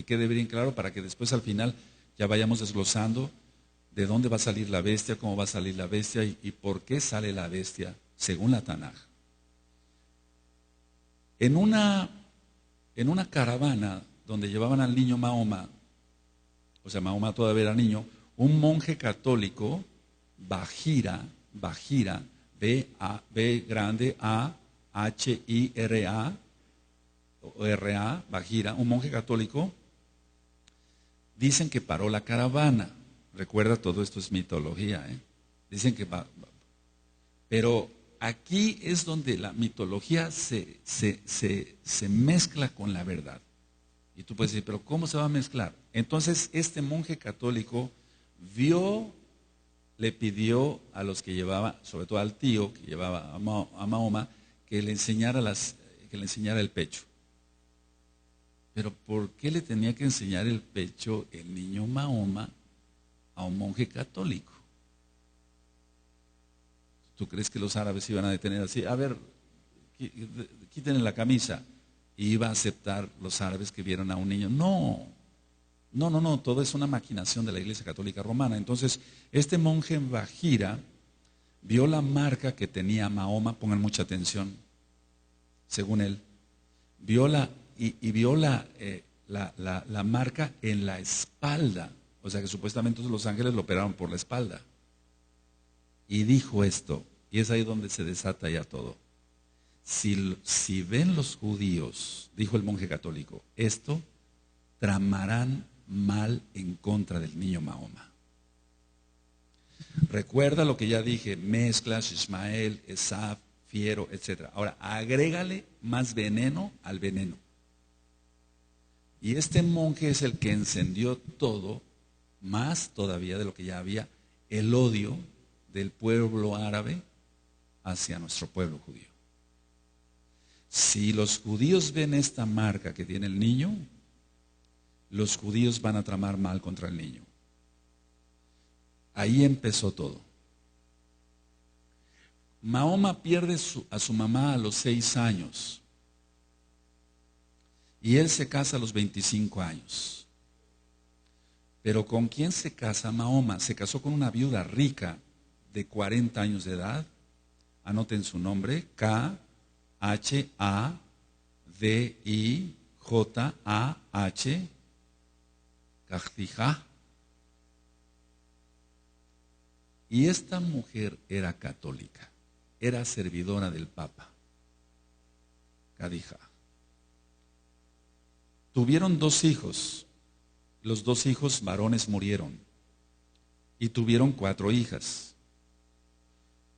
quede bien claro para que después al final ya vayamos desglosando de dónde va a salir la bestia, cómo va a salir la bestia y por qué sale la bestia según la Tanaj. En una caravana donde llevaban al niño Mahoma, o sea, Mahoma todavía era niño, un monje católico, Bajira, B grande A, H-I-R-A, o R-A, Bajira, un monje católico, dicen que paró la caravana. Recuerda, todo esto es mitología, ¿eh? Dicen que pero aquí es donde la mitología se mezcla con la verdad. Y tú puedes decir, pero ¿cómo se va a mezclar? Entonces este monje católico le pidió a los que llevaba, sobre todo al tío que llevaba a Mahoma, que le enseñara el pecho. Pero ¿por qué le tenía que enseñar el pecho el niño Mahoma a un monje católico? ¿Tú crees que los árabes iban a detener así? A ver, quítenle la camisa. ¿Y iba a aceptar los árabes que vieron a un niño? No, todo es una maquinación de la Iglesia Católica Romana. Entonces, este monje en Bajira vio la marca que tenía Mahoma, pongan mucha atención, según él, vio la marca en la espalda, o sea que supuestamente los ángeles lo operaron por la espalda. Y dijo esto, y es ahí donde se desata ya todo. si ven los judíos, dijo el monje católico, esto, tramarán mal en contra del niño Mahoma. Recuerda lo que ya dije, mezclas, Ismael, Esaf, fiero, etc. Ahora, agrégale más veneno al veneno. Y este monje es el que encendió todo, más todavía de lo que ya había, el odio del pueblo árabe hacia nuestro pueblo judío. Si los judíos ven esta marca que tiene el niño, los judíos van a tramar mal contra el niño. Ahí empezó todo. Mahoma pierde a su mamá a los 6 años. Y él se casa a los 25 años. Pero ¿con quién se casa Mahoma? Se casó con una viuda rica de 40 años de edad. Anoten su nombre, Khadijah, Khadijah. Y esta mujer era católica, era servidora del Papa, Khadijah. Tuvieron 2 hijos, los 2 hijos varones murieron y tuvieron 4 hijas.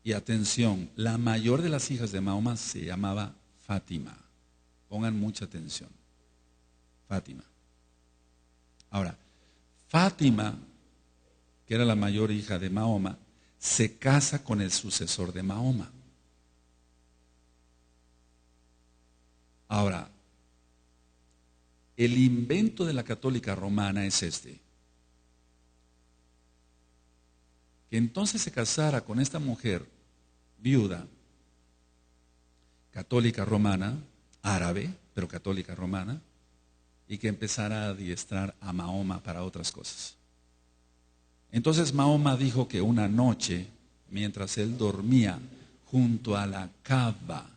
Y atención, la mayor de las hijas de Mahoma se llamaba Fátima. Pongan mucha atención, Fátima. Ahora, Fátima, que era la mayor hija de Mahoma, se casa con el sucesor de Mahoma. Ahora, el invento de la católica romana es este: que entonces se casara con esta mujer viuda, católica romana, árabe, pero católica romana, y que empezara a adiestrar a Mahoma para otras cosas. Entonces Mahoma dijo que una noche, mientras él dormía junto a la Kaaba,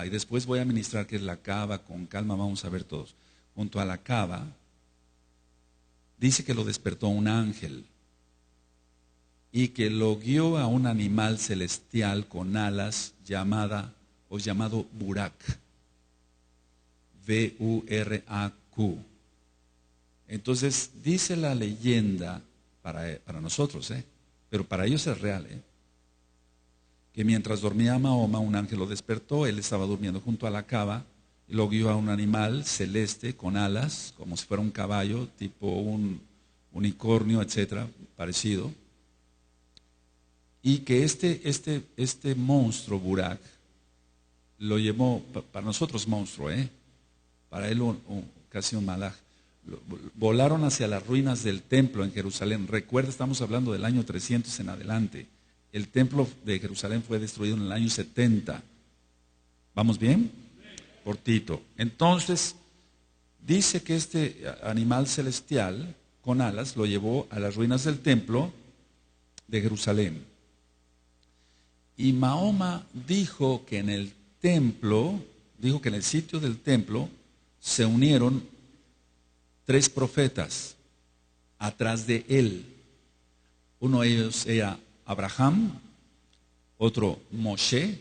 y después voy a ministrar qué es la Kaaba, con calma vamos a ver todos, junto a la Kaaba, dice que lo despertó un ángel y que lo guió a un animal celestial con alas llamado Burak, B-U-R-A-Q. Entonces dice la leyenda, para nosotros, pero para ellos es real, que mientras dormía Mahoma, un ángel lo despertó, él estaba durmiendo junto a la Kaaba, y lo guió a un animal celeste con alas, como si fuera un caballo, tipo un unicornio, etcétera, parecido, y que este monstruo, Burak, lo llevó, para nosotros monstruo, para él casi un malaj. Volaron hacia las ruinas del templo en Jerusalén. Recuerda, estamos hablando del año 300 en adelante. El templo de Jerusalén fue destruido en el año 70. ¿Vamos bien? Por Tito. Entonces, dice que este animal celestial con alas lo llevó a las ruinas del templo de Jerusalén. Y Mahoma dijo que en el sitio del templo se unieron 3 profetas atrás de él. Uno de ellos era Abraham, otro Moshe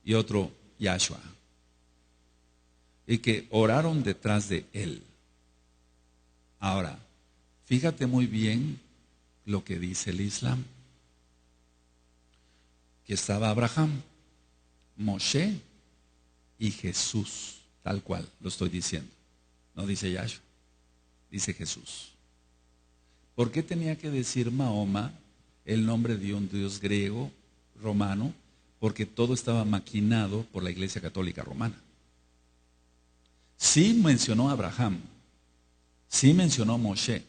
y otro Yahshua. Y que oraron detrás de él. Ahora, fíjate muy bien lo que dice el Islam. Que estaba Abraham, Moshe y Jesús, tal cual lo estoy diciendo. No dice Yahshua, dice Jesús. ¿Por qué tenía que decir Mahoma el nombre de un dios griego, romano? Porque todo estaba maquinado por la Iglesia Católica Romana. Sí mencionó a Abraham, sí mencionó a Moshe,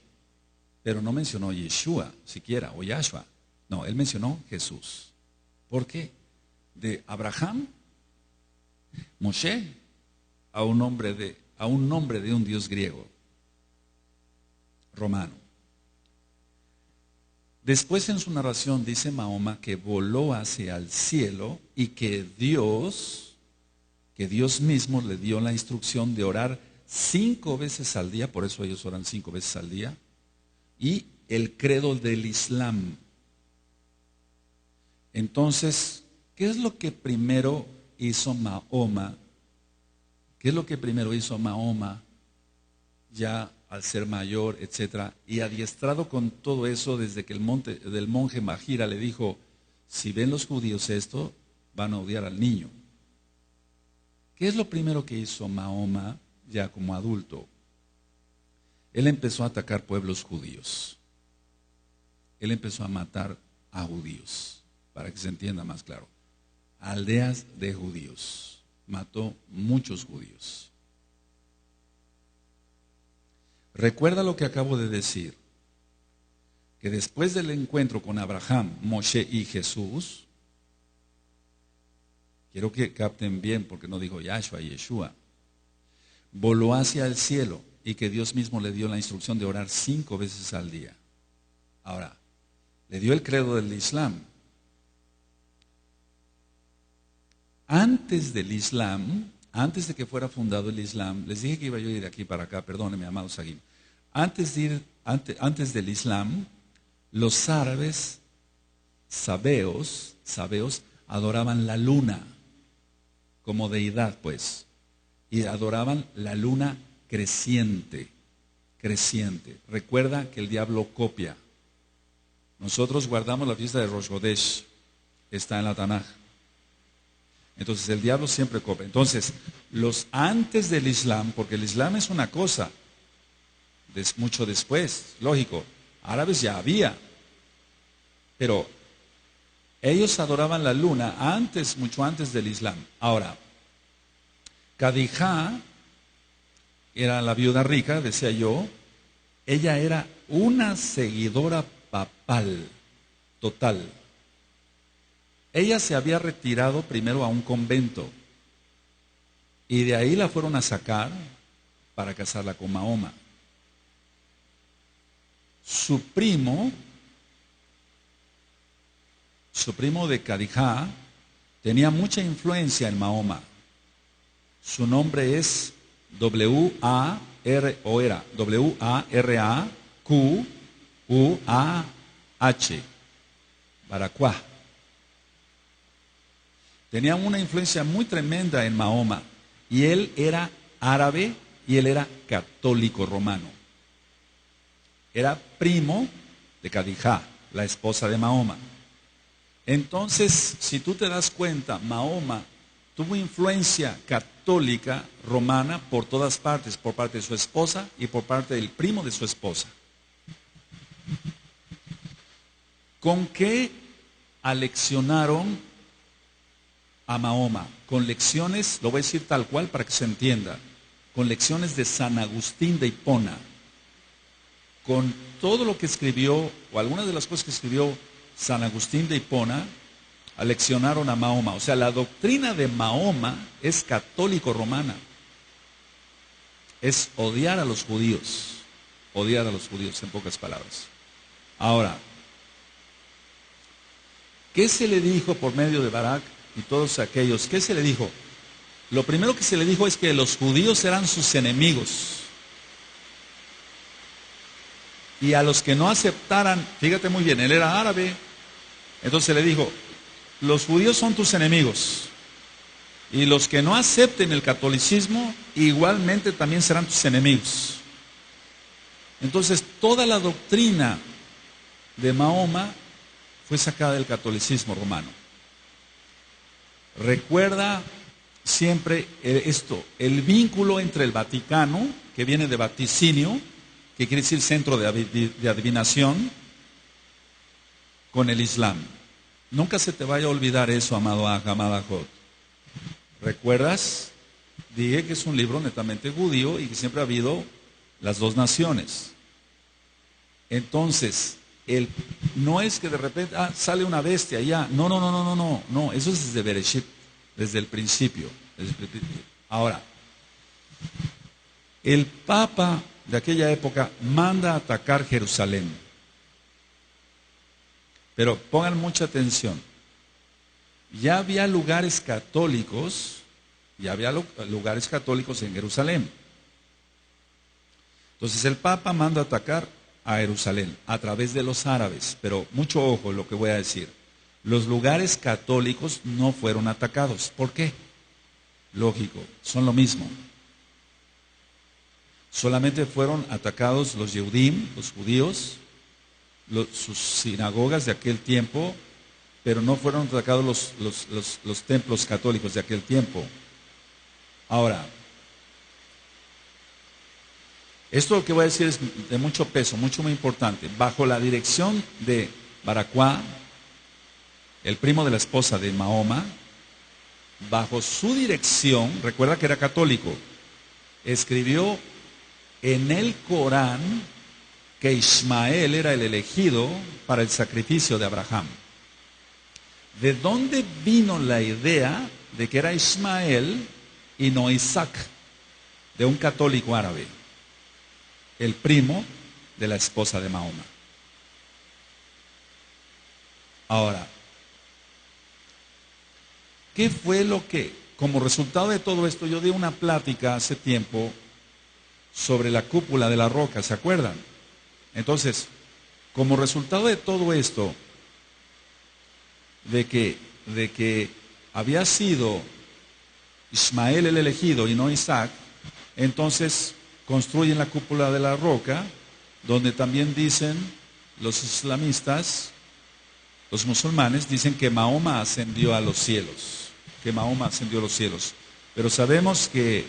pero no mencionó Yeshua siquiera, o Yahshua. No, él mencionó Jesús. ¿Por qué? De Abraham, Moshe, a un nombre de un dios griego, romano. Después en su narración dice Mahoma que voló hacia el cielo y que Dios mismo le dio la instrucción de orar 5 veces al día, por eso ellos oran 5 veces al día, y el credo del Islam. Entonces, ¿Qué es lo que primero hizo Mahoma? ¿Qué es lo que primero hizo Mahoma ya al ser mayor, etcétera? Y adiestrado con todo eso desde que del monje Mahira le dijo, si ven los judíos esto, van a odiar al niño. ¿Qué es lo primero que hizo Mahoma ya como adulto? Él empezó a atacar pueblos judíos. Él empezó a matar a judíos, para que se entienda más claro. Aldeas de judíos. Mató muchos judíos. Recuerda lo que acabo de decir, que después del encuentro con Abraham, Moshe y Jesús, quiero que capten bien porque no dijo Yahshua y Yeshua, voló hacia el cielo y que Dios mismo le dio la instrucción de orar 5 veces al día. Ahora, le dio el credo del Islam. Antes del Islam, antes de que fuera fundado el Islam, les dije que iba yo a ir de aquí para acá, perdónenme, amado Saguim. Antes del Islam, los árabes sabeos, adoraban la luna como deidad, pues, y adoraban la luna creciente. Recuerda que el diablo copia. Nosotros guardamos la fiesta de Rosh Hodesh, está en la Tanaj. Entonces el diablo siempre copia. Entonces, los antes del Islam, porque el Islam es una cosa, mucho después, lógico, árabes ya había, pero ellos adoraban la luna antes, mucho antes del Islam. Ahora, Khadija era la viuda rica, decía yo, ella era una seguidora papal, total. Ella se había retirado primero a un convento y de ahí la fueron a sacar para casarla con Mahoma. Su primo de Khadija tenía mucha influencia en Mahoma. Su nombre es W-A-R-A-Q-U-A-H, Baracuá. Tenía una influencia muy tremenda en Mahoma. Y él era árabe y él era católico romano. Era primo de Khadija, la esposa de Mahoma. Entonces, si tú te das cuenta, Mahoma tuvo influencia católica romana por todas partes, por parte de su esposa y por parte del primo de su esposa. ¿Con qué aleccionaron a Mahoma? Con lecciones, lo voy a decir tal cual para que se entienda, con lecciones de San Agustín de Hipona, con todo lo que escribió, o algunas de las cosas que escribió San Agustín de Hipona, aleccionaron a Mahoma. O sea, la doctrina de Mahoma es católico-romana. Es odiar a los judíos en pocas palabras. Ahora, ¿qué se le dijo por medio de Barak y todos aquellos? ¿Qué se le dijo? Lo primero que se le dijo es que los judíos eran sus enemigos. Y a los que no aceptaran, fíjate muy bien, él era árabe, entonces le dijo, los judíos son tus enemigos. Y los que no acepten el catolicismo, igualmente también serán tus enemigos. Entonces, toda la doctrina de Mahoma fue sacada del catolicismo romano. Recuerda siempre esto, el vínculo entre el Vaticano, que viene de vaticinio, que quiere decir centro de adivinación, con el Islam. Nunca se te vaya a olvidar eso, amado amada Jod. ¿Recuerdas? Dije que es un libro netamente judío y que siempre ha habido las dos naciones. Entonces, no es que de repente sale una bestia ya. No, eso es desde Bereshit, desde el principio. Ahora, el Papa de aquella época manda a atacar Jerusalén. Pero pongan mucha atención. Ya había lugares católicos en Jerusalén. Entonces el Papa manda a atacar a Jerusalén a través de los árabes. Pero mucho ojo lo que voy a decir. Los lugares católicos no fueron atacados. ¿Por qué? Lógico, son lo mismo. Solamente fueron atacados los Yehudim, los judíos, sus sinagogas de aquel tiempo, pero no fueron atacados los templos católicos de aquel tiempo. Ahora, esto que voy a decir es de mucho peso, mucho muy importante. Bajo la dirección de Baracuá, el primo de la esposa de Mahoma, bajo su dirección, recuerda que era católico, escribió en el Corán que Ismael era el elegido para el sacrificio de Abraham. ¿De dónde vino la idea de que era Ismael y no Isaac? De un católico árabe, el primo de la esposa de Mahoma. Ahora, ¿qué fue lo que, como resultado de todo esto, yo di una plática hace tiempo sobre la cúpula de la roca, ¿se acuerdan? Entonces, como resultado de todo esto, de que había sido Ismael el elegido y no Isaac, entonces construyen la cúpula de la roca, donde también dicen los islamistas, los musulmanes, dicen que Mahoma ascendió a los cielos, pero sabemos que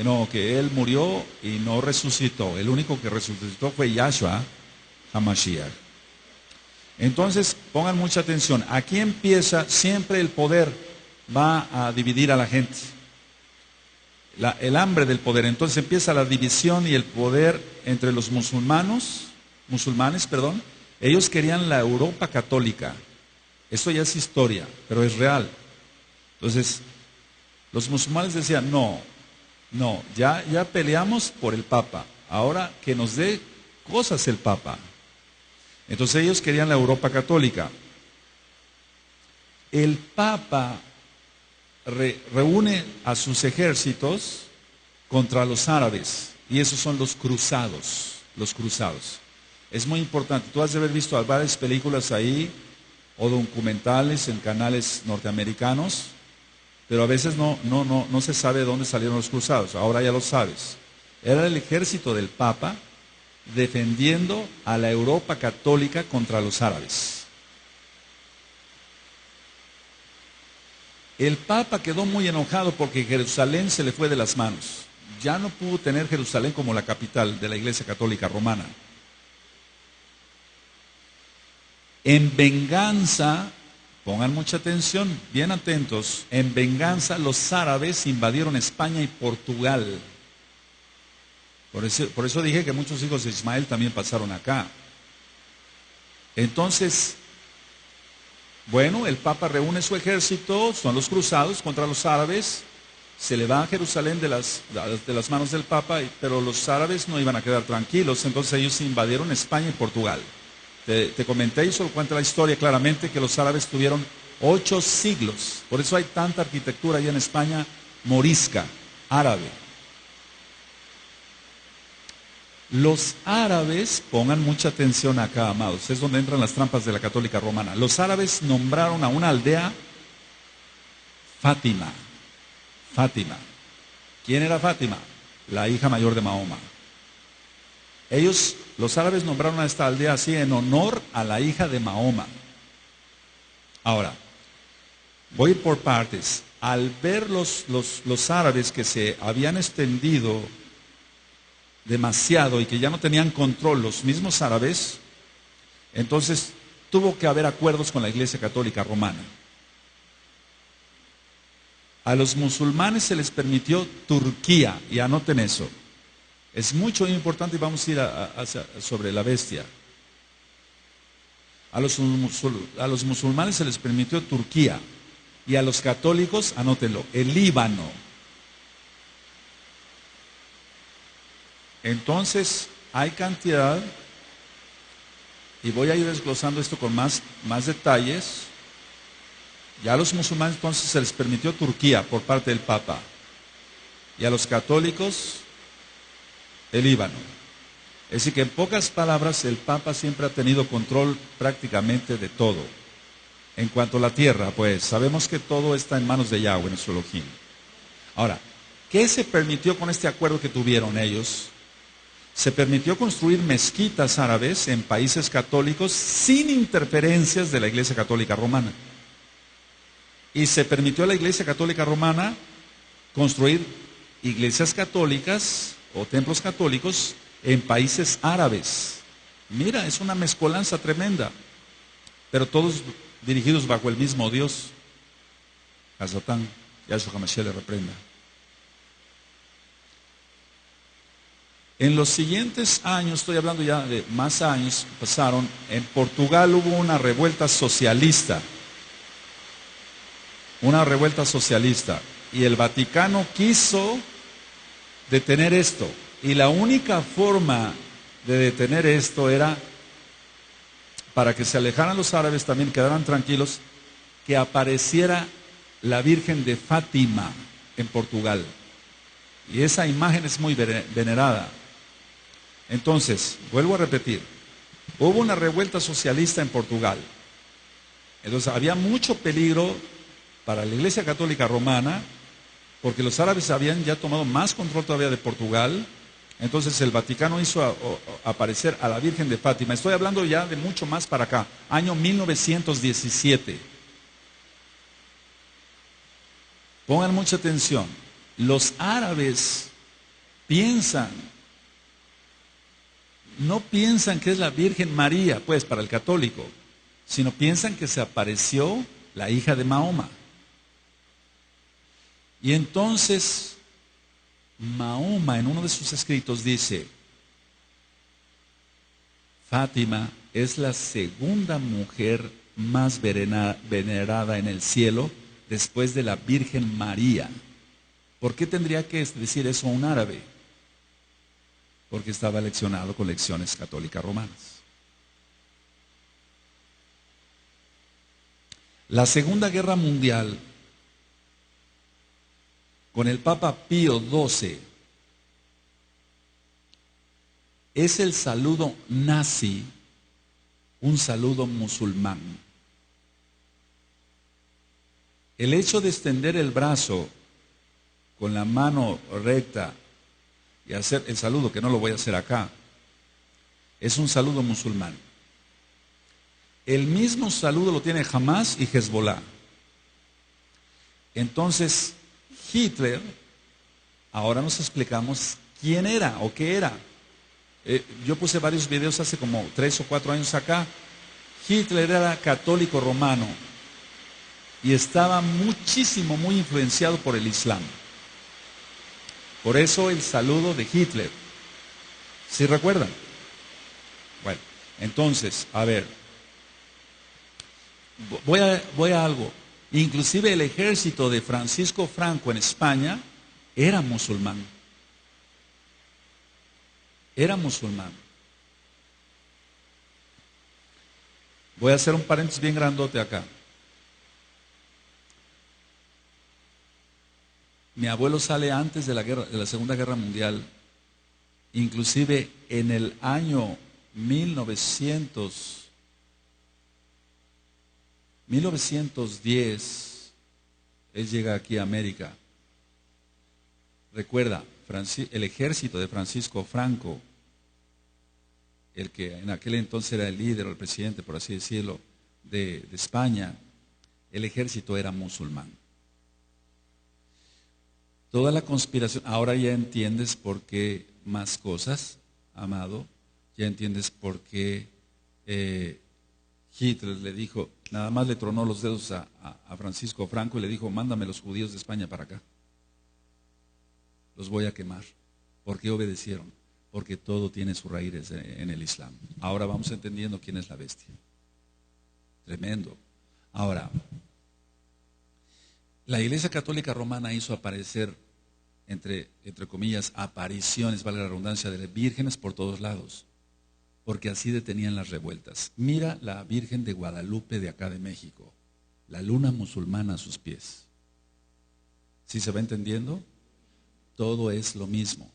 no, que él murió y no resucitó. El único que resucitó fue Yahshua HaMashiach. Entonces, pongan mucha atención. Aquí empieza, siempre el poder va a dividir a la gente. El hambre del poder. Entonces empieza la división y el poder entre los musulmanes. Ellos querían la Europa católica. Esto ya es historia, pero es real. Entonces, los musulmanes decían, no, ya peleamos por el Papa. Ahora que nos dé cosas el Papa. Entonces ellos querían la Europa católica. El Papa reúne a sus ejércitos contra los árabes, y esos son los cruzados. Es muy importante. Tú has de haber visto varias películas ahí o documentales en canales norteamericanos, pero a veces no se sabe de dónde salieron los cruzados. Ahora ya lo sabes. Era el ejército del Papa defendiendo a la Europa católica contra los árabes. El Papa quedó muy enojado porque Jerusalén se le fue de las manos. Ya no pudo tener Jerusalén como la capital de la Iglesia Católica Romana. En venganza, pongan mucha atención, bien atentos, en venganza los árabes invadieron España y Portugal. Por eso dije que muchos hijos de Ismael también pasaron acá. Entonces, bueno, el Papa reúne su ejército, son los cruzados contra los árabes, se le va a Jerusalén de las manos del Papa, pero los árabes no iban a quedar tranquilos, entonces ellos invadieron España y Portugal. Te comenté y solo cuenta la historia claramente que los árabes tuvieron 8 siglos, por eso hay tanta arquitectura allá en España morisca, árabe. Los árabes, pongan mucha atención acá, amados, es donde entran las trampas de la católica romana. Los árabes nombraron a una aldea Fátima. ¿Quién era Fátima? La hija mayor de Mahoma. Los árabes nombraron a esta aldea así en honor a la hija de Mahoma. Ahora, voy por partes. Al ver los árabes que se habían extendido demasiado y que ya no tenían control los mismos árabes, entonces tuvo que haber acuerdos con la Iglesia Católica Romana. A los musulmanes se les permitió Turquía, y anoten eso. Es mucho importante y vamos a ir sobre la bestia. A los musulmanes se les permitió Turquía y a los católicos, anótenlo, el Líbano. Entonces, hay cantidad, y voy a ir desglosando esto con más detalles. Ya a los musulmanes entonces se les permitió Turquía por parte del Papa, y a los católicos el Líbano. Es decir, que en pocas palabras el Papa siempre ha tenido control prácticamente de todo. En cuanto a la tierra, pues sabemos que todo está en manos de Yahweh, nuestro Elohim. Ahora, ¿qué se permitió con este acuerdo que tuvieron ellos? Se permitió construir mezquitas árabes en países católicos sin interferencias de la Iglesia Católica Romana. Y se permitió a la Iglesia Católica Romana construir iglesias católicas o templos católicos en países árabes. Mira, es una mezcolanza tremenda, pero todos dirigidos bajo el mismo Dios. Hazotán, Yahshua HaMashiach le reprenda. En los siguientes años, estoy hablando ya de más años, pasaron, en Portugal hubo una revuelta socialista. Una revuelta socialista. Y el Vaticano quiso detener esto. Y la única forma de detener esto era, para que se alejaran los árabes, también quedaran tranquilos, que apareciera la Virgen de Fátima en Portugal. Y esa imagen es muy venerada. Entonces, vuelvo a repetir, hubo una revuelta socialista en Portugal. Entonces había mucho peligro para la Iglesia Católica Romana, porque los árabes habían ya tomado más control todavía de Portugal. Entonces el Vaticano hizo aparecer a la Virgen de Fátima. Estoy hablando ya de mucho más para acá, año 1917. Pongan mucha atención. Los árabes no piensan que es la Virgen María, pues para el católico, sino piensan que se apareció la hija de Mahoma. Y entonces Mahoma en uno de sus escritos dice, Fátima es la segunda mujer más venerada en el cielo después de la Virgen María. ¿Por qué tendría que decir eso un árabe? Porque estaba leccionado con lecciones católicas romanas. La Segunda Guerra Mundial, con el Papa Pío XII, es el saludo nazi, un saludo musulmán. El hecho de extender el brazo con la mano recta y hacer el saludo, que no lo voy a hacer acá, es un saludo musulmán. El mismo saludo lo tiene Hamas y Hezbollah. Entonces, Hitler, ahora nos explicamos quién era o qué era. Yo puse varios videos hace como 3 o 4 años acá. Hitler era católico romano y estaba muy influenciado por el Islam. Por eso el saludo de Hitler. ¿Sí recuerdan? Bueno, entonces, a ver, voy a algo. Inclusive el ejército de Francisco Franco en España era musulmán. Era musulmán. Voy a hacer un paréntesis bien grandote acá. Mi abuelo sale antes de la Segunda Guerra Mundial. Inclusive en el año 1910, él llega aquí a América. Recuerda, el ejército de Francisco Franco, el que en aquel entonces era el líder o el presidente, por así decirlo, de España, el ejército era musulmán. Toda la conspiración, ahora ya entiendes por qué más cosas, amado, ya entiendes por qué Hitler le dijo, nada más le tronó los dedos a Francisco Franco y le dijo, mándame los judíos de España para acá. Los voy a quemar. ¿Por qué obedecieron? Porque todo tiene sus raíces en el Islam. Ahora vamos entendiendo quién es la bestia. Tremendo. Ahora, la Iglesia Católica Romana hizo aparecer, entre comillas, apariciones, vale la redundancia, de vírgenes por todos lados, porque así detenían las revueltas. Mira la Virgen de Guadalupe de acá de México, la luna musulmana a sus pies. ¿Sí se va entendiendo? Todo es lo mismo.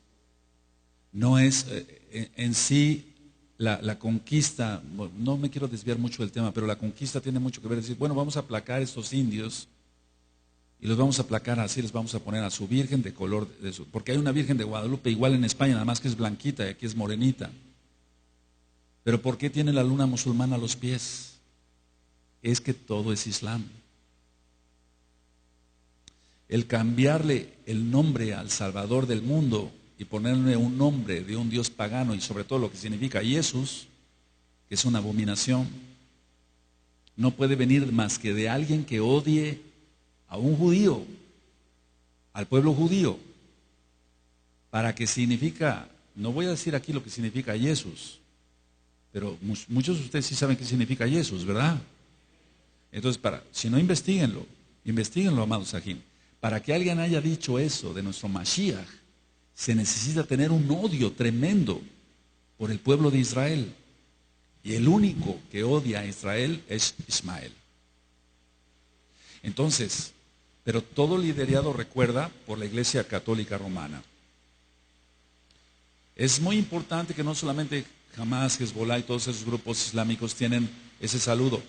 No es en sí, la conquista, no me quiero desviar mucho del tema, pero la conquista tiene mucho que ver, decir, bueno, vamos a aplacar a estos indios y los vamos a aplacar así, les vamos a poner a su virgen de color, porque hay una virgen de Guadalupe igual en España, nada más que es blanquita y aquí es morenita. Pero ¿por qué tiene la luna musulmana a los pies? Es que todo es Islam. El cambiarle el nombre al Salvador del mundo y ponerle un nombre de un Dios pagano y sobre todo lo que significa Jesús, que es una abominación, no puede venir más que de alguien que odie a un judío, al pueblo judío, para que significa, no voy a decir aquí lo que significa Jesús, pero muchos de ustedes sí saben qué significa Jesús, ¿verdad? Entonces, si no, investiguenlo, amados Sahim. Para que alguien haya dicho eso de nuestro Mashiach, se necesita tener un odio tremendo por el pueblo de Israel. Y el único que odia a Israel es Ismael. Entonces, pero todo liderado, recuerda, por la Iglesia Católica Romana. Es muy importante que no solamente Hamas, Hezbollah y todos esos grupos islámicos tienen ese saludo.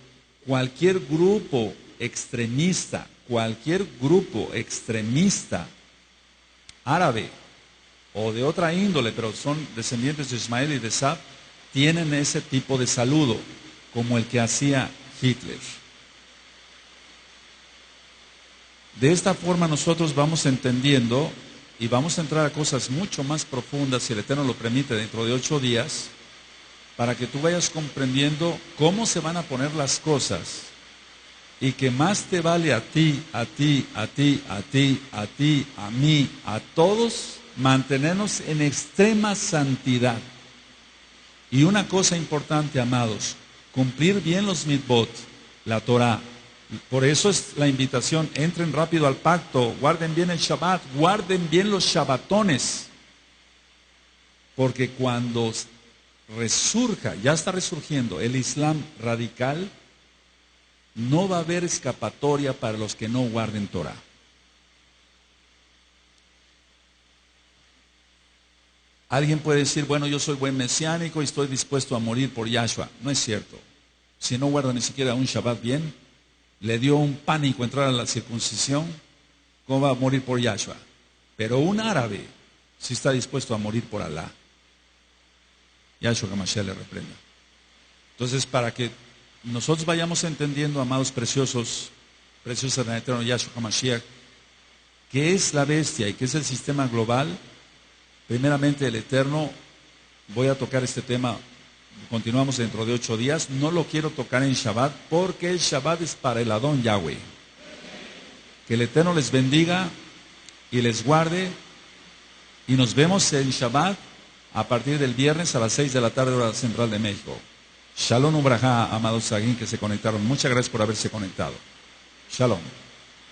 Cualquier grupo extremista árabe o de otra índole, pero son descendientes de Ismael y de Sab, tienen ese tipo de saludo, como el que hacía Hitler. De esta forma nosotros vamos entendiendo y vamos a entrar a cosas mucho más profundas, si el Eterno lo permite, dentro de 8 días, para que tú vayas comprendiendo cómo se van a poner las cosas y que más te vale a ti, a mí, a todos, mantenernos en extrema santidad. Y una cosa importante, amados, cumplir bien los mitzvot, la Torah. Por eso es la invitación, entren rápido al pacto, guarden bien el Shabbat, guarden bien los Shabbatones, porque cuando resurja, ya está resurgiendo el Islam radical, no va a haber escapatoria para los que no guarden Torah. Alguien puede decir, bueno, yo soy buen mesiánico y estoy dispuesto a morir por Yahshua. No es cierto. Si no guarda ni siquiera un Shabbat bien, le dio un pánico entrar a la circuncisión, ¿cómo va a morir por Yahshua? Pero un árabe sí está dispuesto a morir por Alá. Yahshua HaMashiach le reprenda. Entonces, para que nosotros vayamos entendiendo, amados preciosos en el eterno Yahshua HaMashiach, qué es la bestia y qué es el sistema global. Primeramente, el Eterno, voy a tocar este tema, continuamos dentro de 8 días, no lo quiero tocar en Shabbat, porque el Shabbat es para el Adón Yahweh. Que el Eterno les bendiga y les guarde, y nos vemos en Shabbat a partir del viernes a las 6 de la tarde, hora central de México. Shalom Ubrajá, amados Sagín que se conectaron. Muchas gracias por haberse conectado. Shalom.